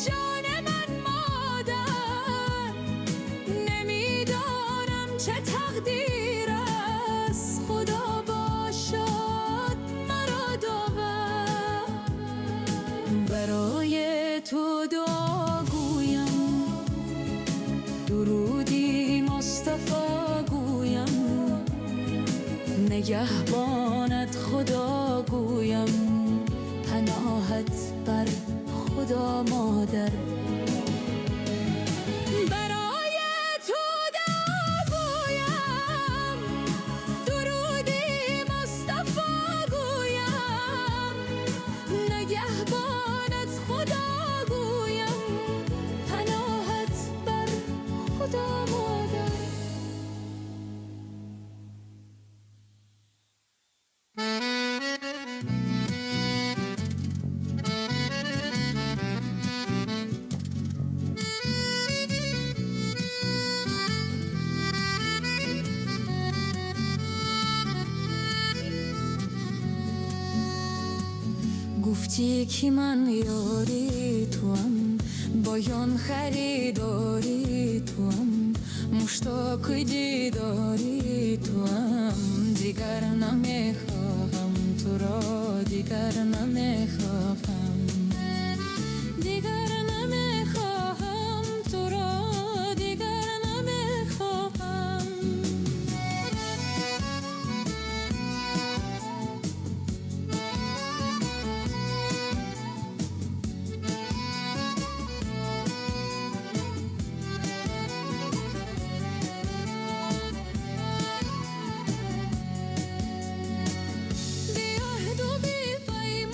جان من مادر، نمیدانم چه تقدیر از خدا باشد مرا داور. برای تو دعا گویم، درودی مصطفی گویم، نگهبانت خدا گویم، پناهت بر خدا مادر. برای تو دعا گویم، درودی مصطفی گویم، نگهبانت خدا گویم، پناهت بر خدا مادر. گفتی که من یاری توام، بایان خریداری توام، مشتاق دیداری توام. دیگر نمیخواهم تو را، دیگر نمیخواهم، دیگر نمیخواهم تو را، دیگر نمیخواهم. بی عهد و بی پیمان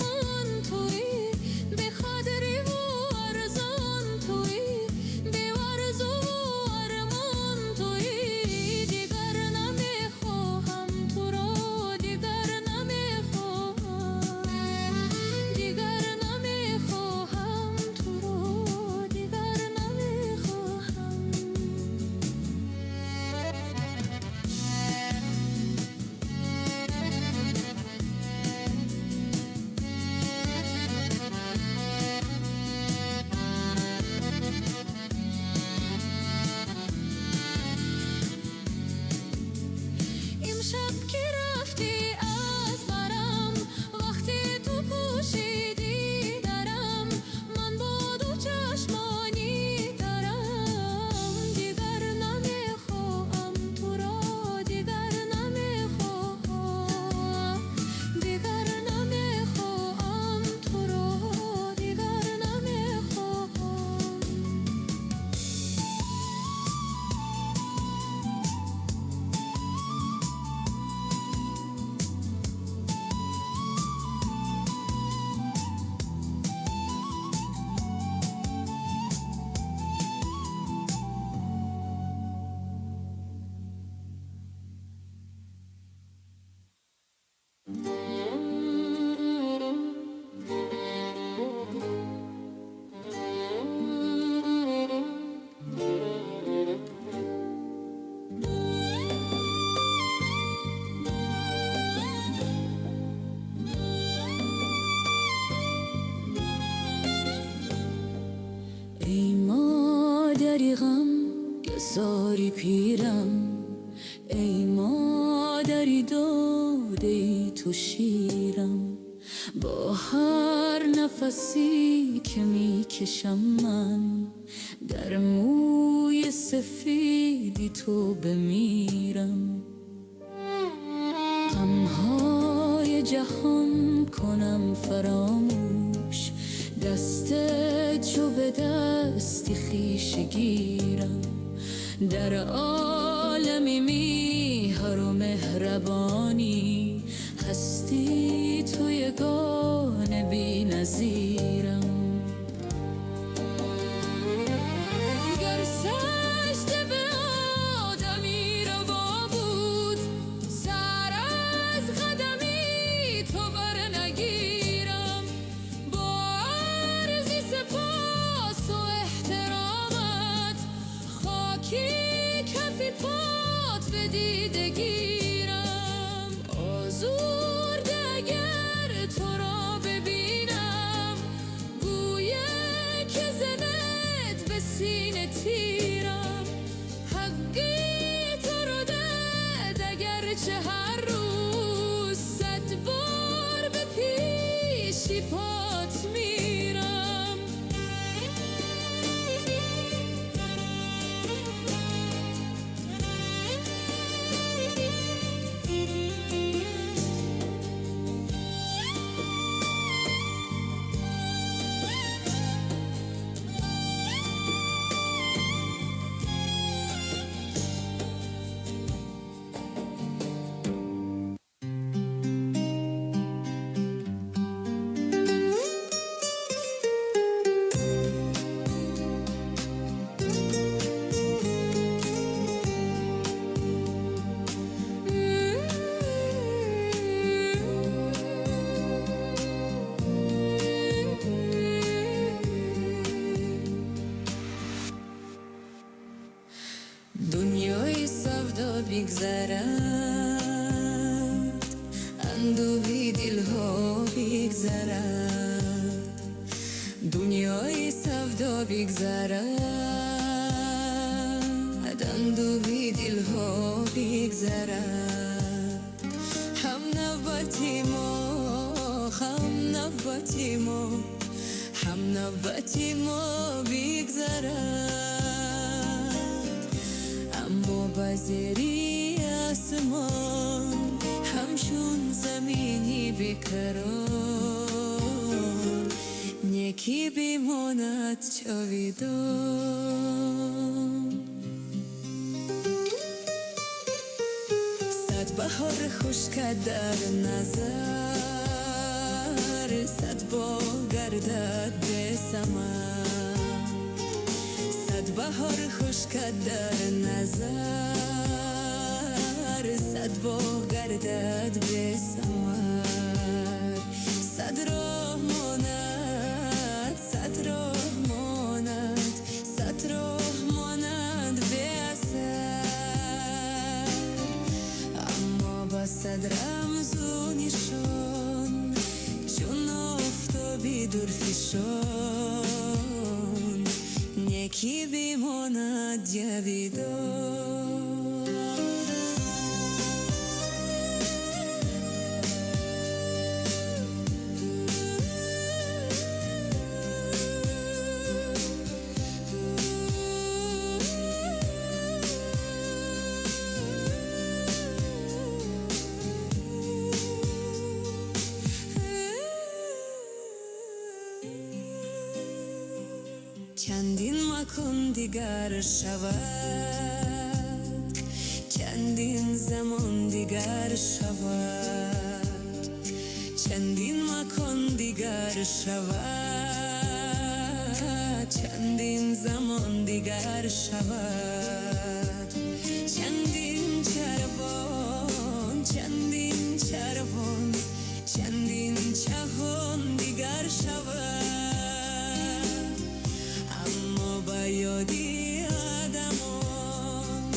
پیرم، ای مادری داده ای تو شیرم. با هر نفسی که میکشم من، در موی سفیدی تو بمیرم. غمهای جهان کنم فراموش، دستت چو به دستی خویشه گیرم. در عالمی میهن و مهربانی، هستی تو یگانه بی نظیرم. گر سجده به آدمی روا بود، سر از قدمی تو بر نگیرم. با عرضی سپاس و احترامت، خاکی کفی پات به دیده گیرم. آزرده اگر تو را ببینم، گویه که زنت به سینه تیرم. حقی تو رو داد اگرچه هر روز 100 بار به پیشی پات میرم. دنیای سودا بگذرد، اندوهی دلها بگذرد. دنیای سودا بگذرد، اندوهی دلها بگذرد. هم نوبتی ما، هم نوبتی ما، هم نوبتی ما بگذرد. اما بزیری آسمان، همشون زمینی بیقرار. یکی بیماند جاویدان. 100 بهار خشک در نظر، 100 باغ گردد به ثمر. 100 بهار خشک در نظر، 100 باغ گردد به ثمر. 100 راه ماند، 100 راه ماند، 100 راه ماند به اثر. اما با 100 رمز و نشان، چون آفتابی درفشان. یکی بیماند جاویدان. چندین مکان دیگر شود، چندین زمان دیگر شود. چندین مکان دیگر شود، چندین زمان دیگر شود. چندین چربان، چندین چربان، چندین چهان دیگر شود. با یادی آدمان،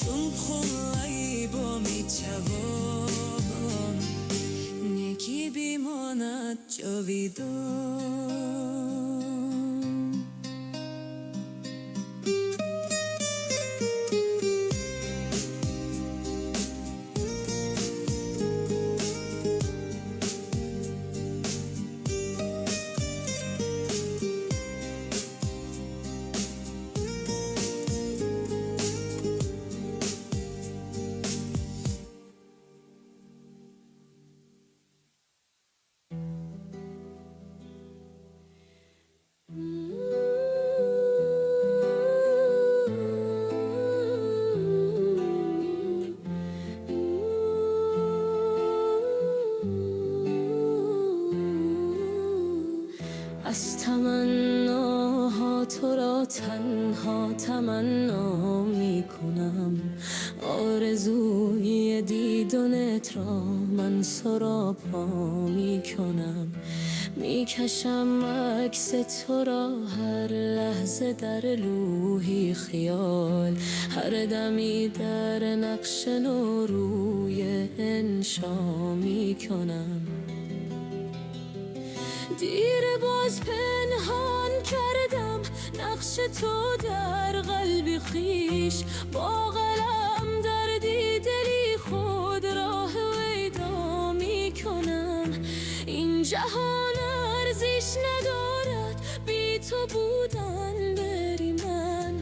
چون خونه‌ای با میچوان. یکی بیماند جاویدان. 'Cause از تمناها تو را تنها تمنا می کنم. آرزوی دیدنت را من سراپا می کنم. می کشم عکس تو را هر لحظه در لوحی خیال. هر دمی در نقش نو روی انشا می کنم. دیر باز پنهان کردم نقش تو در قلب خیش. با قلم در دیدلی خود راه ویدا می کنم. این جهان ارزش ندارد بی تو بودن. بری من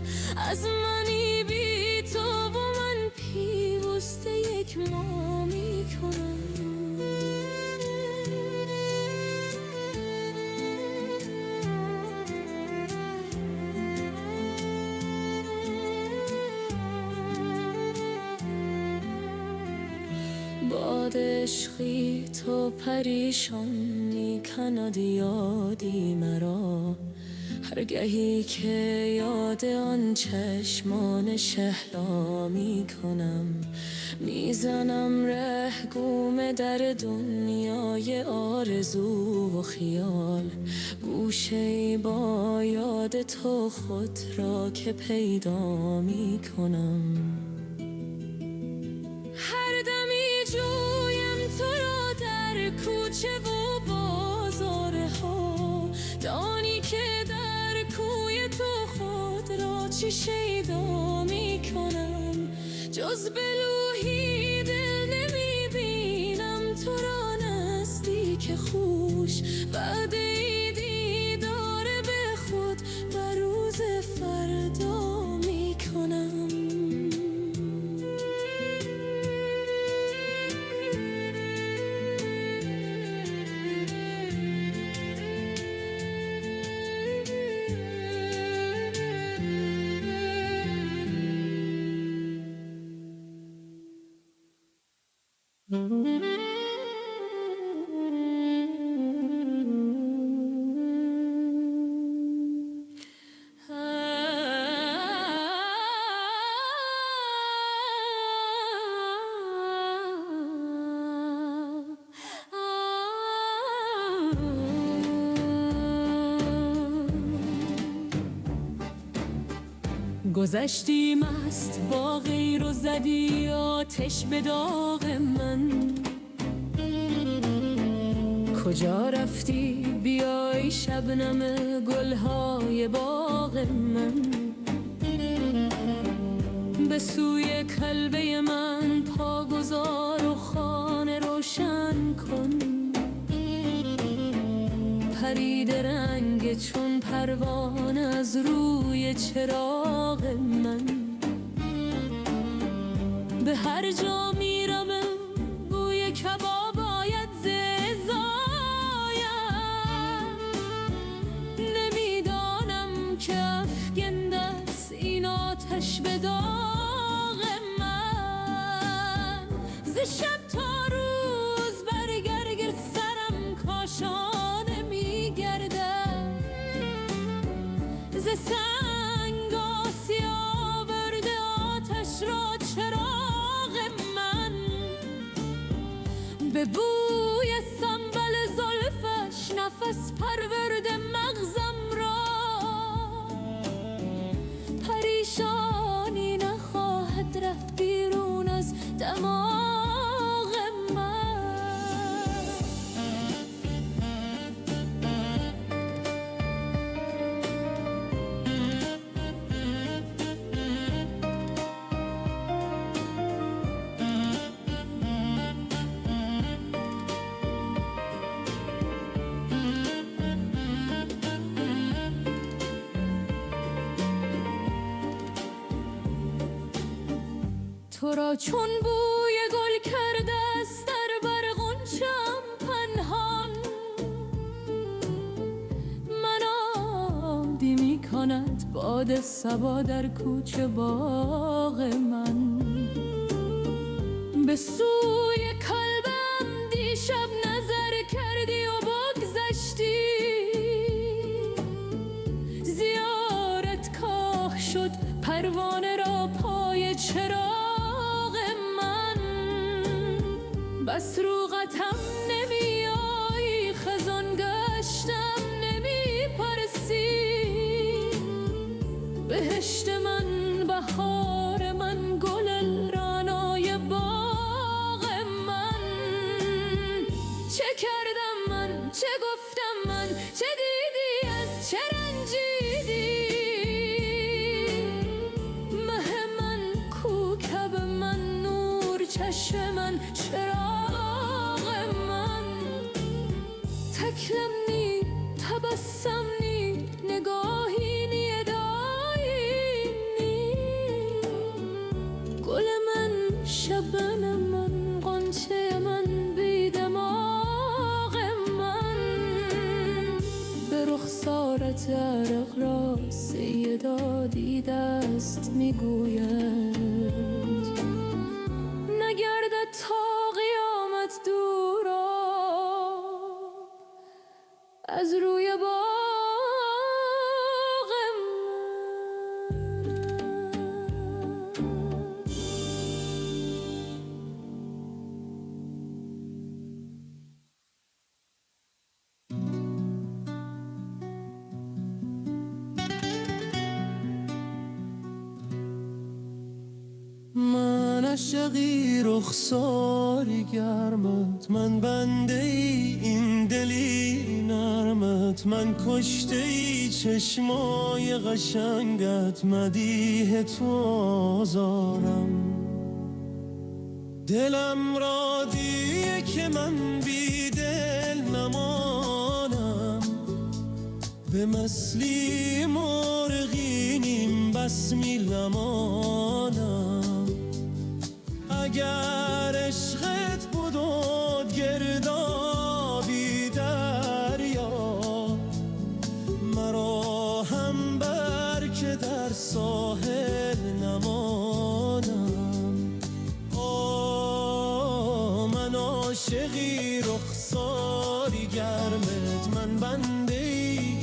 از منی بی تو و من پیوسته یک ما می کنم. باد عشقی تو پریشان می کند یادی مرا. هرگهی که یاد آن چشمان شهلا می کنم. میزنم ره گم در دنیای آرزو و خیال. گوشه‌ای با یاد تو خود را که پیدا می کنم. هر دمی جویم تو را در کوچه و بازارها. دانی که در کوی تو خود را چی شیدا می کنم. جز به لوحی دل نمی بینم تو را نزدیک خوش. وعده دیدار به خود بر روز فردا می کنم. گذشتی مست با غیر و زدی آتش به داغ من. کجا رفتی بیای شبنم گلهای باغ من. به سوی کلبه من پا گذار و خانه روشن کن. پرید رنگ چون پروانه از روی چراغ من. به هر جا میرم بوی کباب آید زایم. نمیدانم که افکنده است این آتش به داغ من. ز شب تا روز بر گرگ سرم کاشانه میگردم. ز سنگ آسیا آورده آتش را چراغ من. به بوی سنبل زلفش نفس پرورده مغزم را. پریشانی نخواهد رفت بیرون از دماغ من. تو را چون بوی گل کرده است در بر غنچه‌ام پنهان. منادی می کند باد صبا در کوچه باغ من. به سوی کلبم دیشب نظر کردی و بگذشتی. پروانه را پای چراغ من. بس رو قطم نمیایی، خزان گشتم نمی پرسی. بهشت من، بهار من، گل رعنای باغ من. چه کردم من، چه گفتم من، چه دیدی، از چه رنجیدی؟ مه من، کوکب من، نور چشم من، چراغ من. تکلم نی، تبسم نی، نگاهی نی، ادایی نی. گل من، شبن من، غنچه من، بیدماغ من. به رخسارت عرق را سیدا دیده است میگوید نگردد تا قیامت دورا از روی باغ من عاشقی رخساری گرمت، من بنده ای این دلی نرمت. من کشته ای چشمای قشنگت، مدیح تو آزارم. دلم را دیه که من بی دل نمانم، به مثلی مرغینیم بس میلمانم. اگر عشقت بودود گردابی دریا، مرا هم بر که در ساحل نمانم. من عاشقی رخساری گرمت، من بنده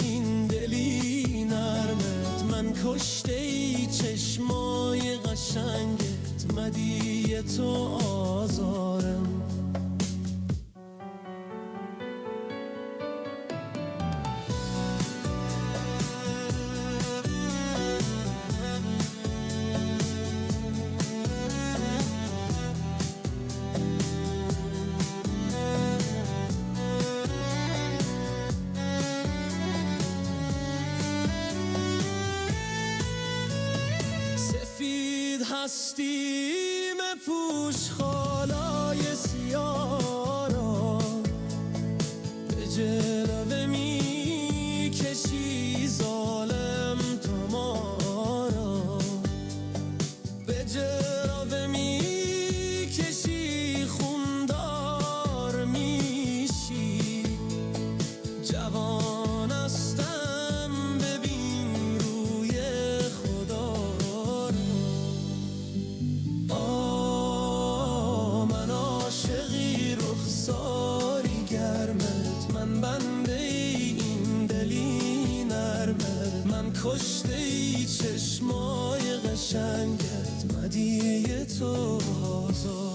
این دلی نرمت. من کشته ای چشمای قشنگت، مدیح تو آزارم. هستیم پوش خالای سیاه را، به جلوه می کشی ظالم تو ما را. به جلوه می کشی خوندار میشی. جوان هستم ببین روی خدا را. من عاشقی رخساری گرمت، من بنده این دلی نرمت. من کشته ای چشمای قشنگت، مدیح تو آزارم.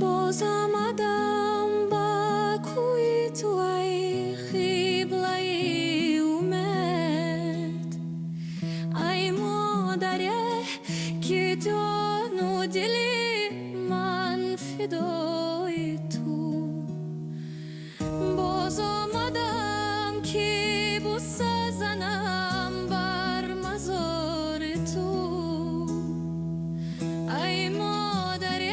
باز آمدم با کوی تو ای قبله اومد. ای مادره که تو دلی من فدای تو. باز آمدم که بوسه زنم بر مزار تو. ای مادره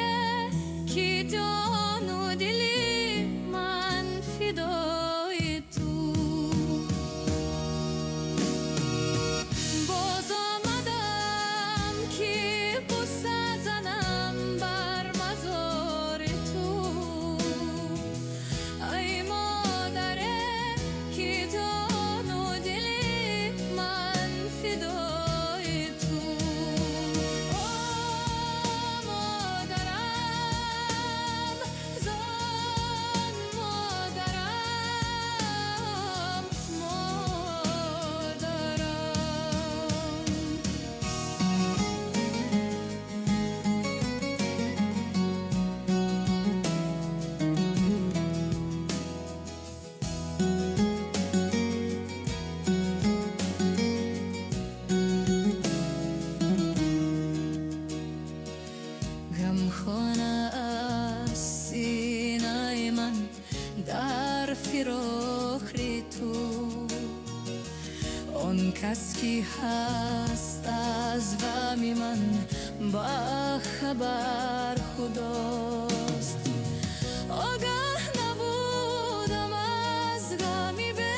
که جان و دلی من فدای تو. باز آمدم که بوسه زنم بر مزار تو. است از غم من با خبر خداست. آگاه نبودم از غمی به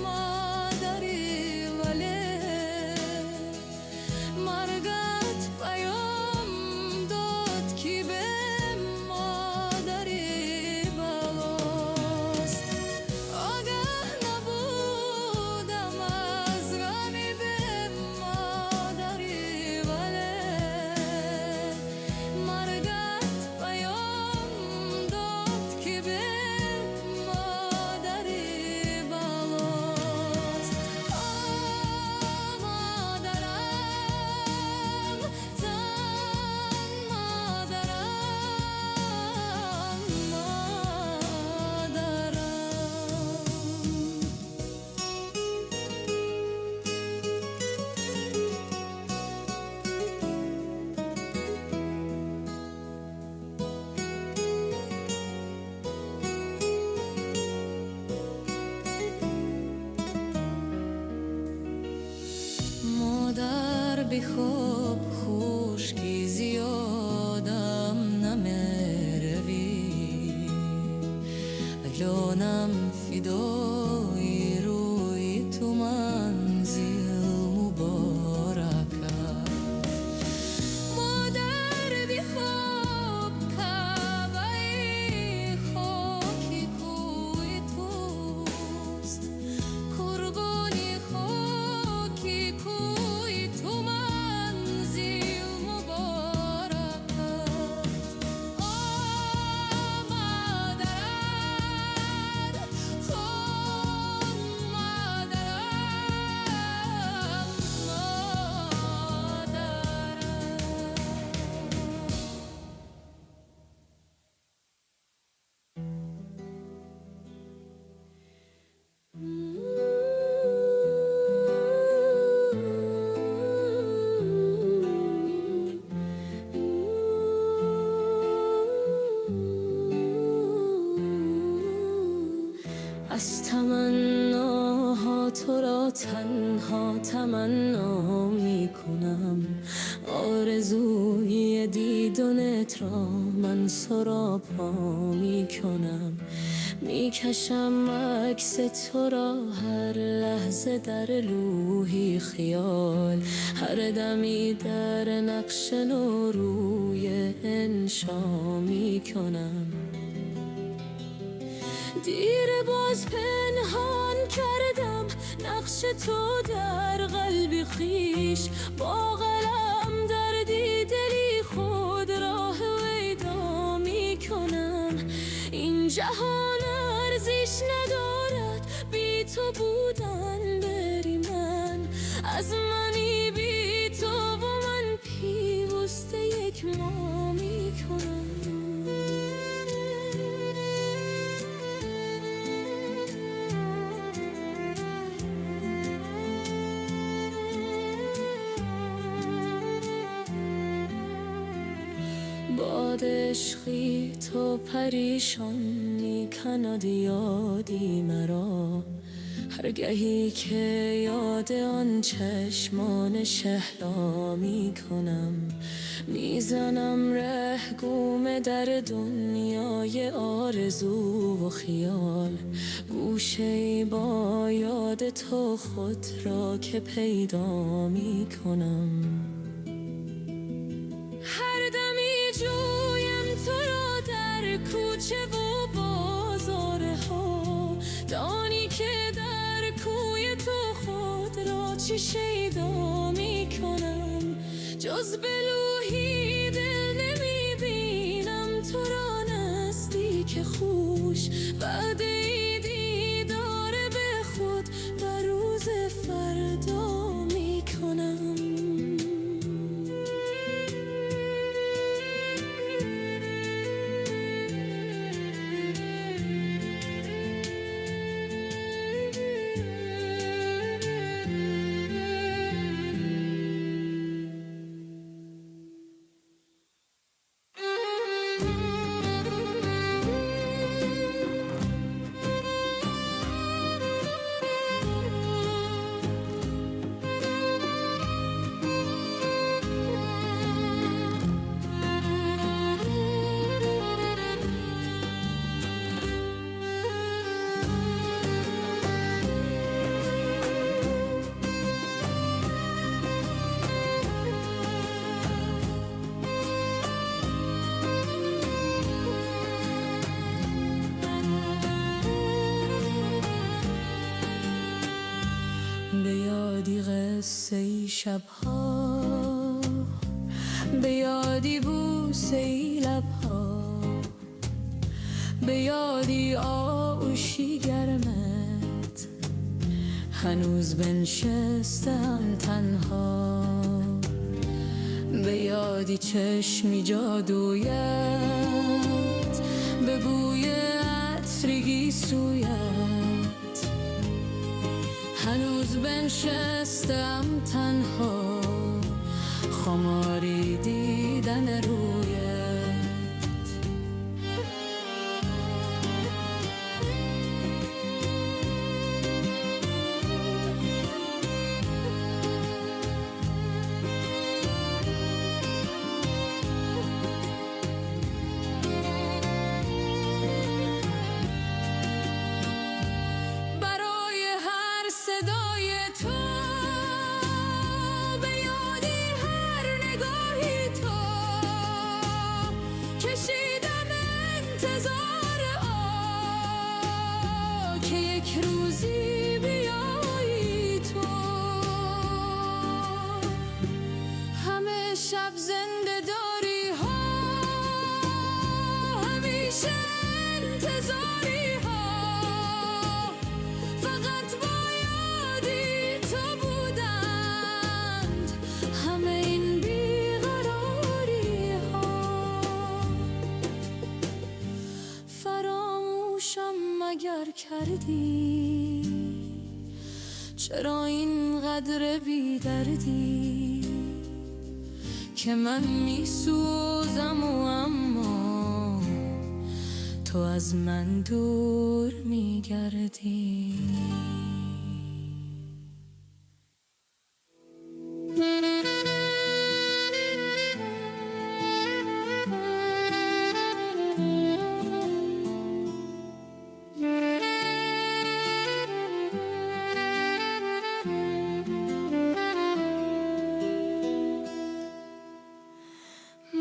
مادری، ولی مرگت پیام داد که به مادری بلاست. آگاه نبودم از غمی به مادری، ولی مرگت پیام داد که به مادری بلاست. مادرم زن، مادرم مادر بخواب خشکی زیادم نمیروی، الانم فدای روی تو منزل مبارکم. مادر بخواب کعبه خاکی کوی توست، قربانی خاکی کوی تو منزل مبارکت. مادرم خون مادرم، از تمناها تو را تنها تمنا می کنم. آرزوی دیدنت را من سراپا می کنم. می کشم عکس تو را هر لحظه در لوحی خیال، هر دمی در نقش نو روی انشا می کنم. دیر باز پنهان کردم نقش تو در قلب خیش، با قلم در دلی خود راه ویدا می کنم. این جهان ارزش ندارد بی تو بودن، بری من از منی بی تو و من پیوسته یک ما می کنم. باد عشقی تو پریشان می کند یادی مرا، هرگهی که یاد آن چشمان شهلا می کنم. میزنم رهگم در دنیای آرزو و خیال، گوشه‌ای با یاد تو خود را که پیدا می کنم. هر دمی جویم تو را در کوچه و بازارها، دانی که در کوی تو خود را چه شیدا می کنم. جز به لوحی دل نمی بینم تو را نزدیک خوش، وعده دیدار به خود بر روز فردا می کنم. قصه شبها، به یادی بوسه لبها، به یادی آغوشی گرمت، هنوز بنشستم تنها، به یادی چشمی جادویت، به بوی عطرگی سویت، هنوز بنشستم تنها، خماری دیدن رویت. روزی بیایی تو، همه شب زنده داری ها، همیشه انتظاری ها، فقط با یادی تو بودند همه این بیقراری ها. فراموشم مگر کردی؟ چرا اینقدر بی‌دردی که من میسوزم و اما تو از من دور میگردی؟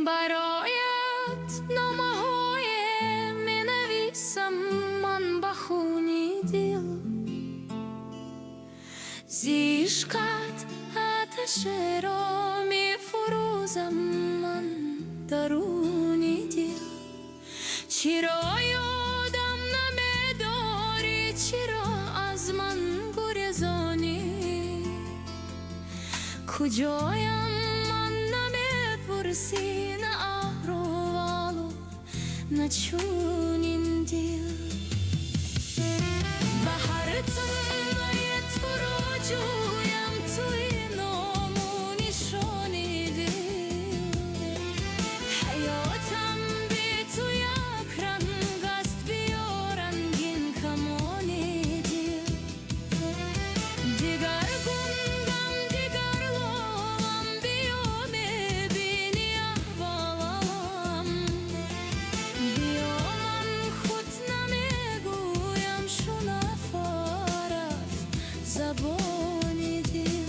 برایت نامه‌های می‌نویسم من با خونی دل، زی عشقت آتش را می‌فروزم من درونی دل. چرا یادم نمی‌داری؟ چرا از من گریزانی؟ کجایم من نمی‌پرسی؟ نه چونین دل بهار تنهای تو را جویم توی نام و نشانی دل. حیاتم بی تو یک رنگ است، بیا رنگین کمانی دل. دیگر گندم دیگر لالم، بیا میبینی احوالم، بیا من خود نمیگویم شو نفارت زبانی دل.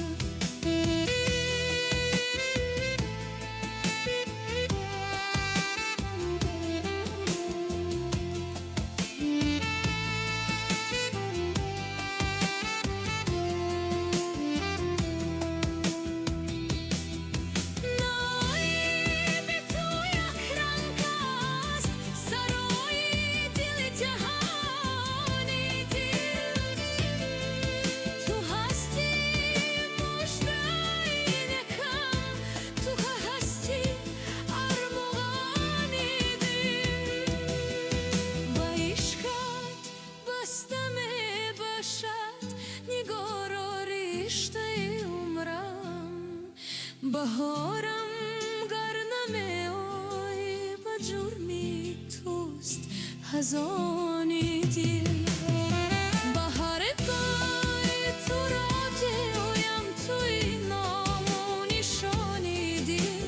بهارم گر نمیای به جرمی توست هزانی دل. بهار پای تو را جویم توی نام و نشانی دل.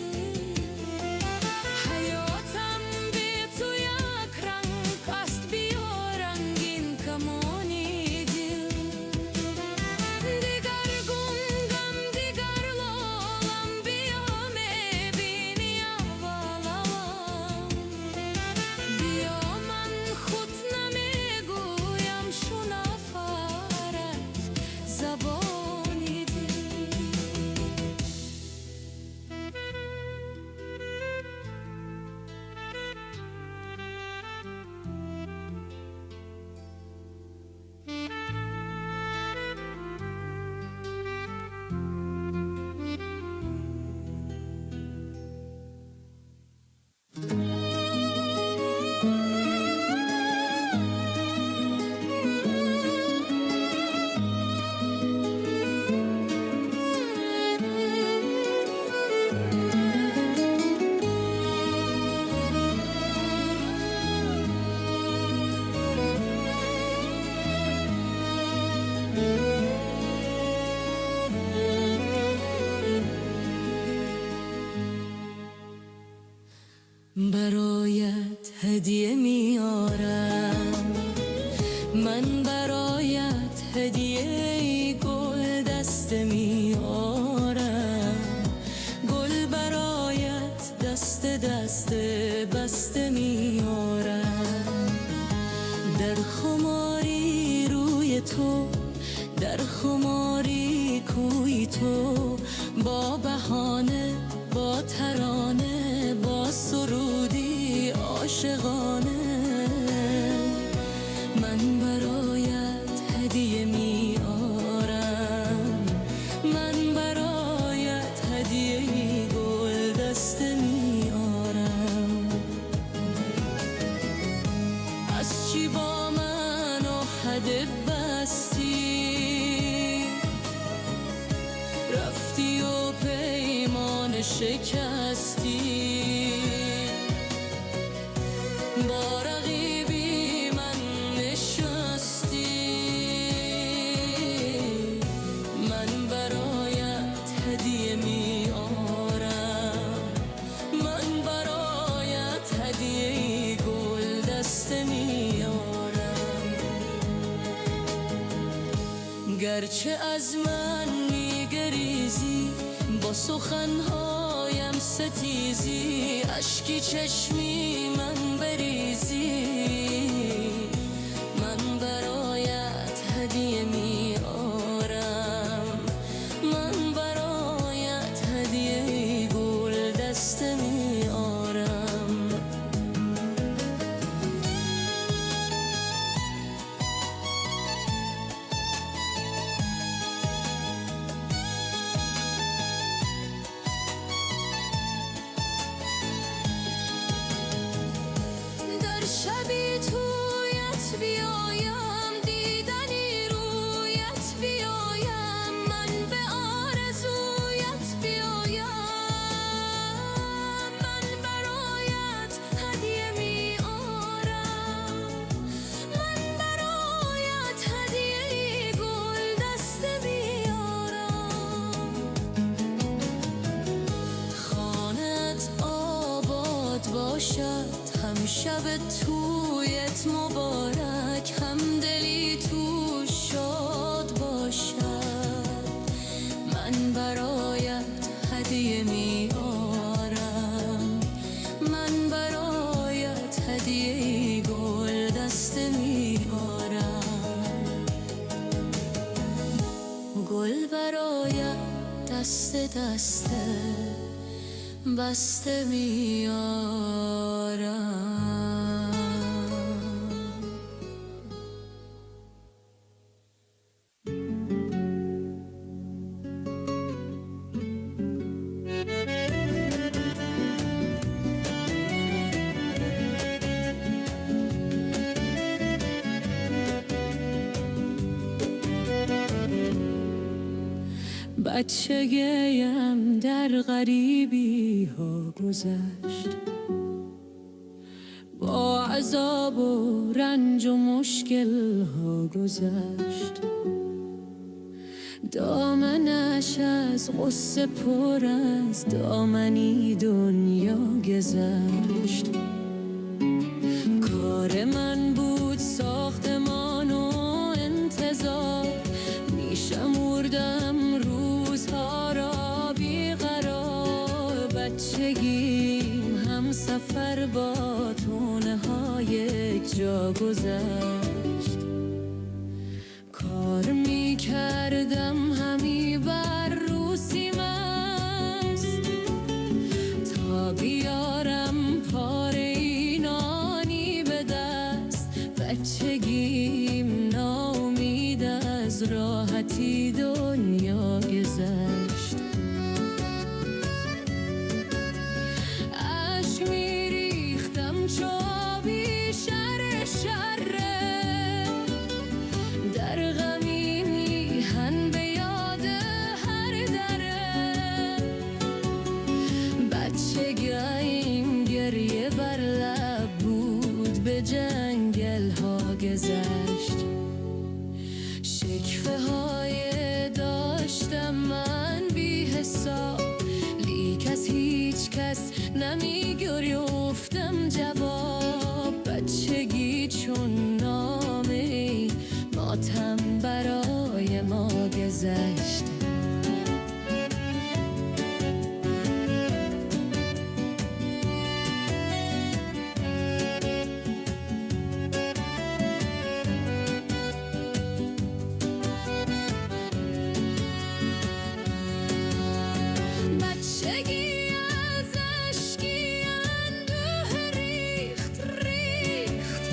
حیاتم بی تو یک رنگ است، بیا رنگین کمانی دل. دیگر گنگم دیگر لالم، بیا میبینی احوالم، بیا من خود نمیگویم برایت هدیه میارم، من برایت هدیه گل دسته میارم، گل برایت دست دست بسته میارم. در خماری روی تو، در خماری کوی تو، با بهانه با ترانه با سرودی عاشقانه، من برایت هدیه میارم، من برایت هدیه گل دسته میارم. از چی با من عهده بستی، رفتی و پیمان شکستی، با رقیبی من نشستی، من برایت هدیه میارم، من برایت هدیه گل دسته میارم. گرچه از من میگریزی، با سخنهایم ستیزی، اشکی چشمی من بریزی، من برایت هدیه میارم، من برایت هدیه گل دسته میارم. شبی تویت بیایم، دیدنی رویت بیایم، من به آرزویت بیایم، من برایت هدیه میارم، من برایت هدیه گل دسته میارم. خانت آباد باشد، هم شب تویت مبارک، هم دلی تو شاد باشد، من برایت هدیه میارم، من برایت هدیه گل دسته میارم. گل برایت دست دسته بسته میارم. بچگیم در غریبی ها گذشت، با عذاب و رنج و مشکل ها گذشت، دامنش از غصه پر از دامنی دنیا گذشت. کار من بود ساختمان و انتظار، میشمردم روزها را بیقرار. بچگیم هم سفر با تونه های یک جا گذشت، کار میکردم همی بر روسی مست، تا بیارم پاره نانی به دست. بچگیم ناامید از راحتی دنیا گذشت، اشک میریختم چو آبی شر شره، در غمی میهن به یاد هر دره. بچگیم گریه بر لب بود، به جنگل ها گذشت. شکفه های داشتم من بی حساب، لیک از هیچ کس نمی گریفت گفتم جواب بچگی چون نامه ماتم برای ما گذشت. بچگی از اشکی اندوه ریخت ریخت،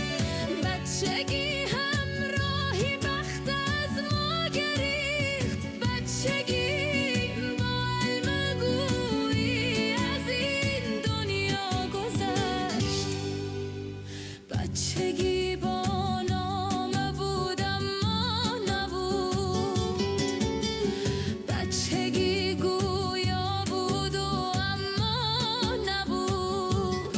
بچگی همراهی بخت از ما گریخت، بچگی با المگویی از این دنیا گذشت، بچگی با نامه بود اما نبود، بچگی گویا بود و اما نبود،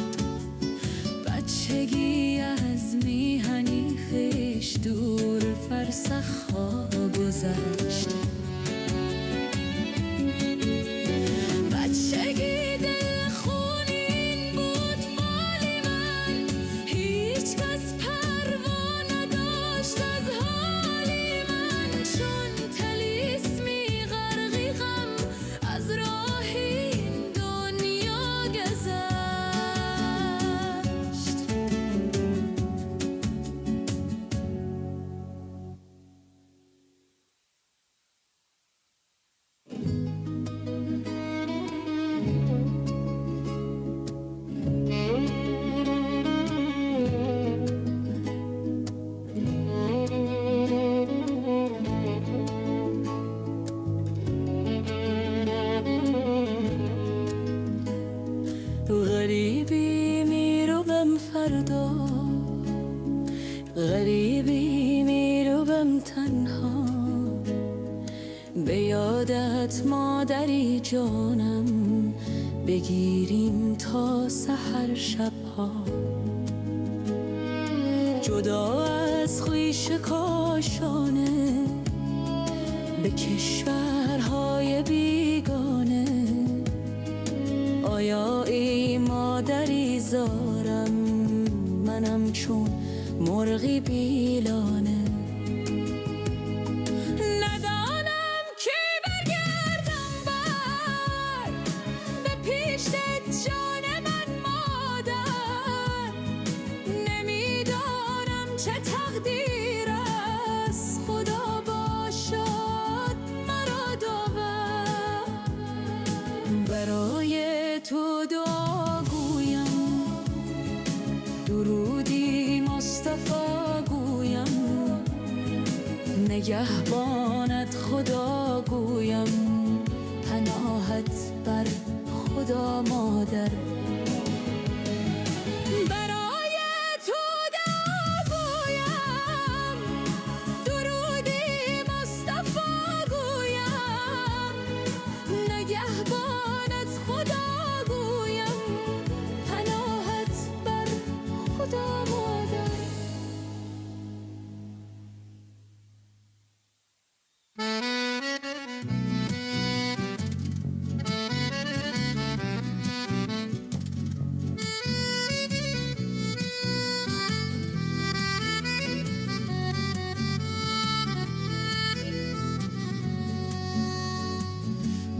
بچگی از میهنی خویش دور فرسخ‌ها گذشت، بچگی دل خونین بود فال من، هیچ کس پروا نداشت از حالی من، چون طلسمی غرقی غم از راه این دنیا گذشت. غریبی میروم فردا، غریبی میروم تنها، به یادت مادری جانم بگیریم تا سحر شبها، جدا از خویش کاشانه به کشورهای بیگانه، آیا ای مادری زارم منم چون مرغی بیلانه، ندانم کی برگردم بر به پیشت جان من مادر، نمیدانم چه تقدیر از خدا باشد مرا داور، برای تو دعا گویم درودی مصطفی گویم، نگهبانت خدا گویم، پناهت بر خدا مادر، برای تو دعا گویم درودی مصطفی گویم، نگهبانت خدا گویم، پناهت بر خدا مادر.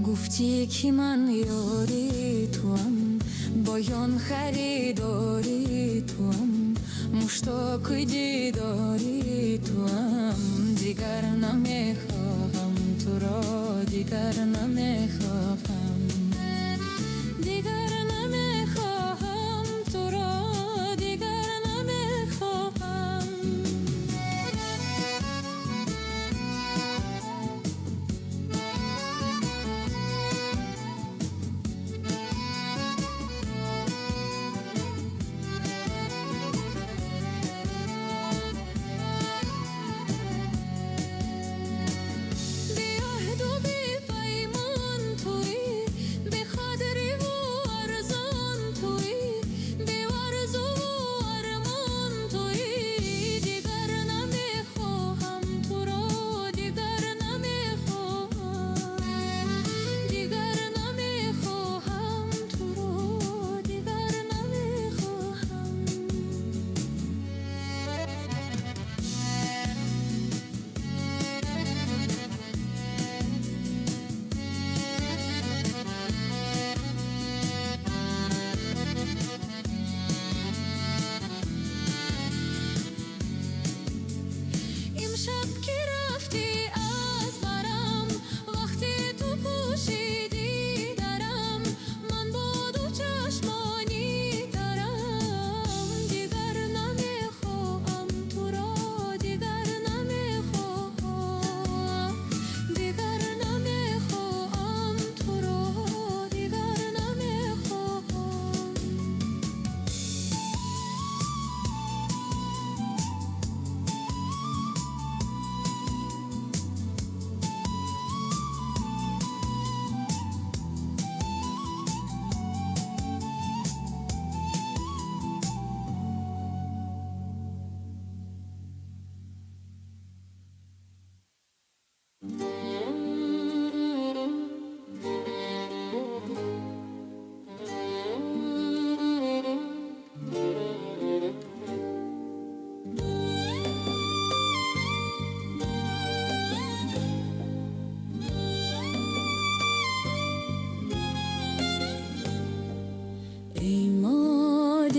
گفتی که من یاری توام، بایان خریداری توام، مشتاق دیداری توام، دیگر نمیخواهم تو را، دیگر نمیخواهم، دیگر نمیخواهم تو را، دیگر نمیخواهم.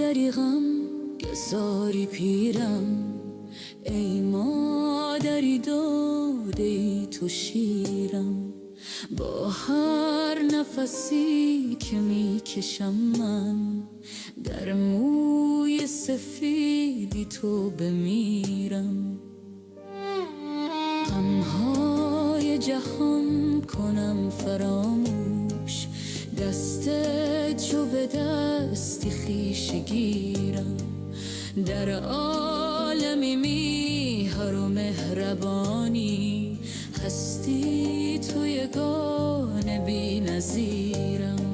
دریغم بزاری پیرم، ای مادری داده ای تو شیرم. با هر نفسی که میکشم من، در موی سفیدی تو بمیرم. غمهای جهان کنم فراموش، دست چو به دستی خویش گیرم. در عالمی میهن و مهربانی، هستی تو یگانه بی نظیرم.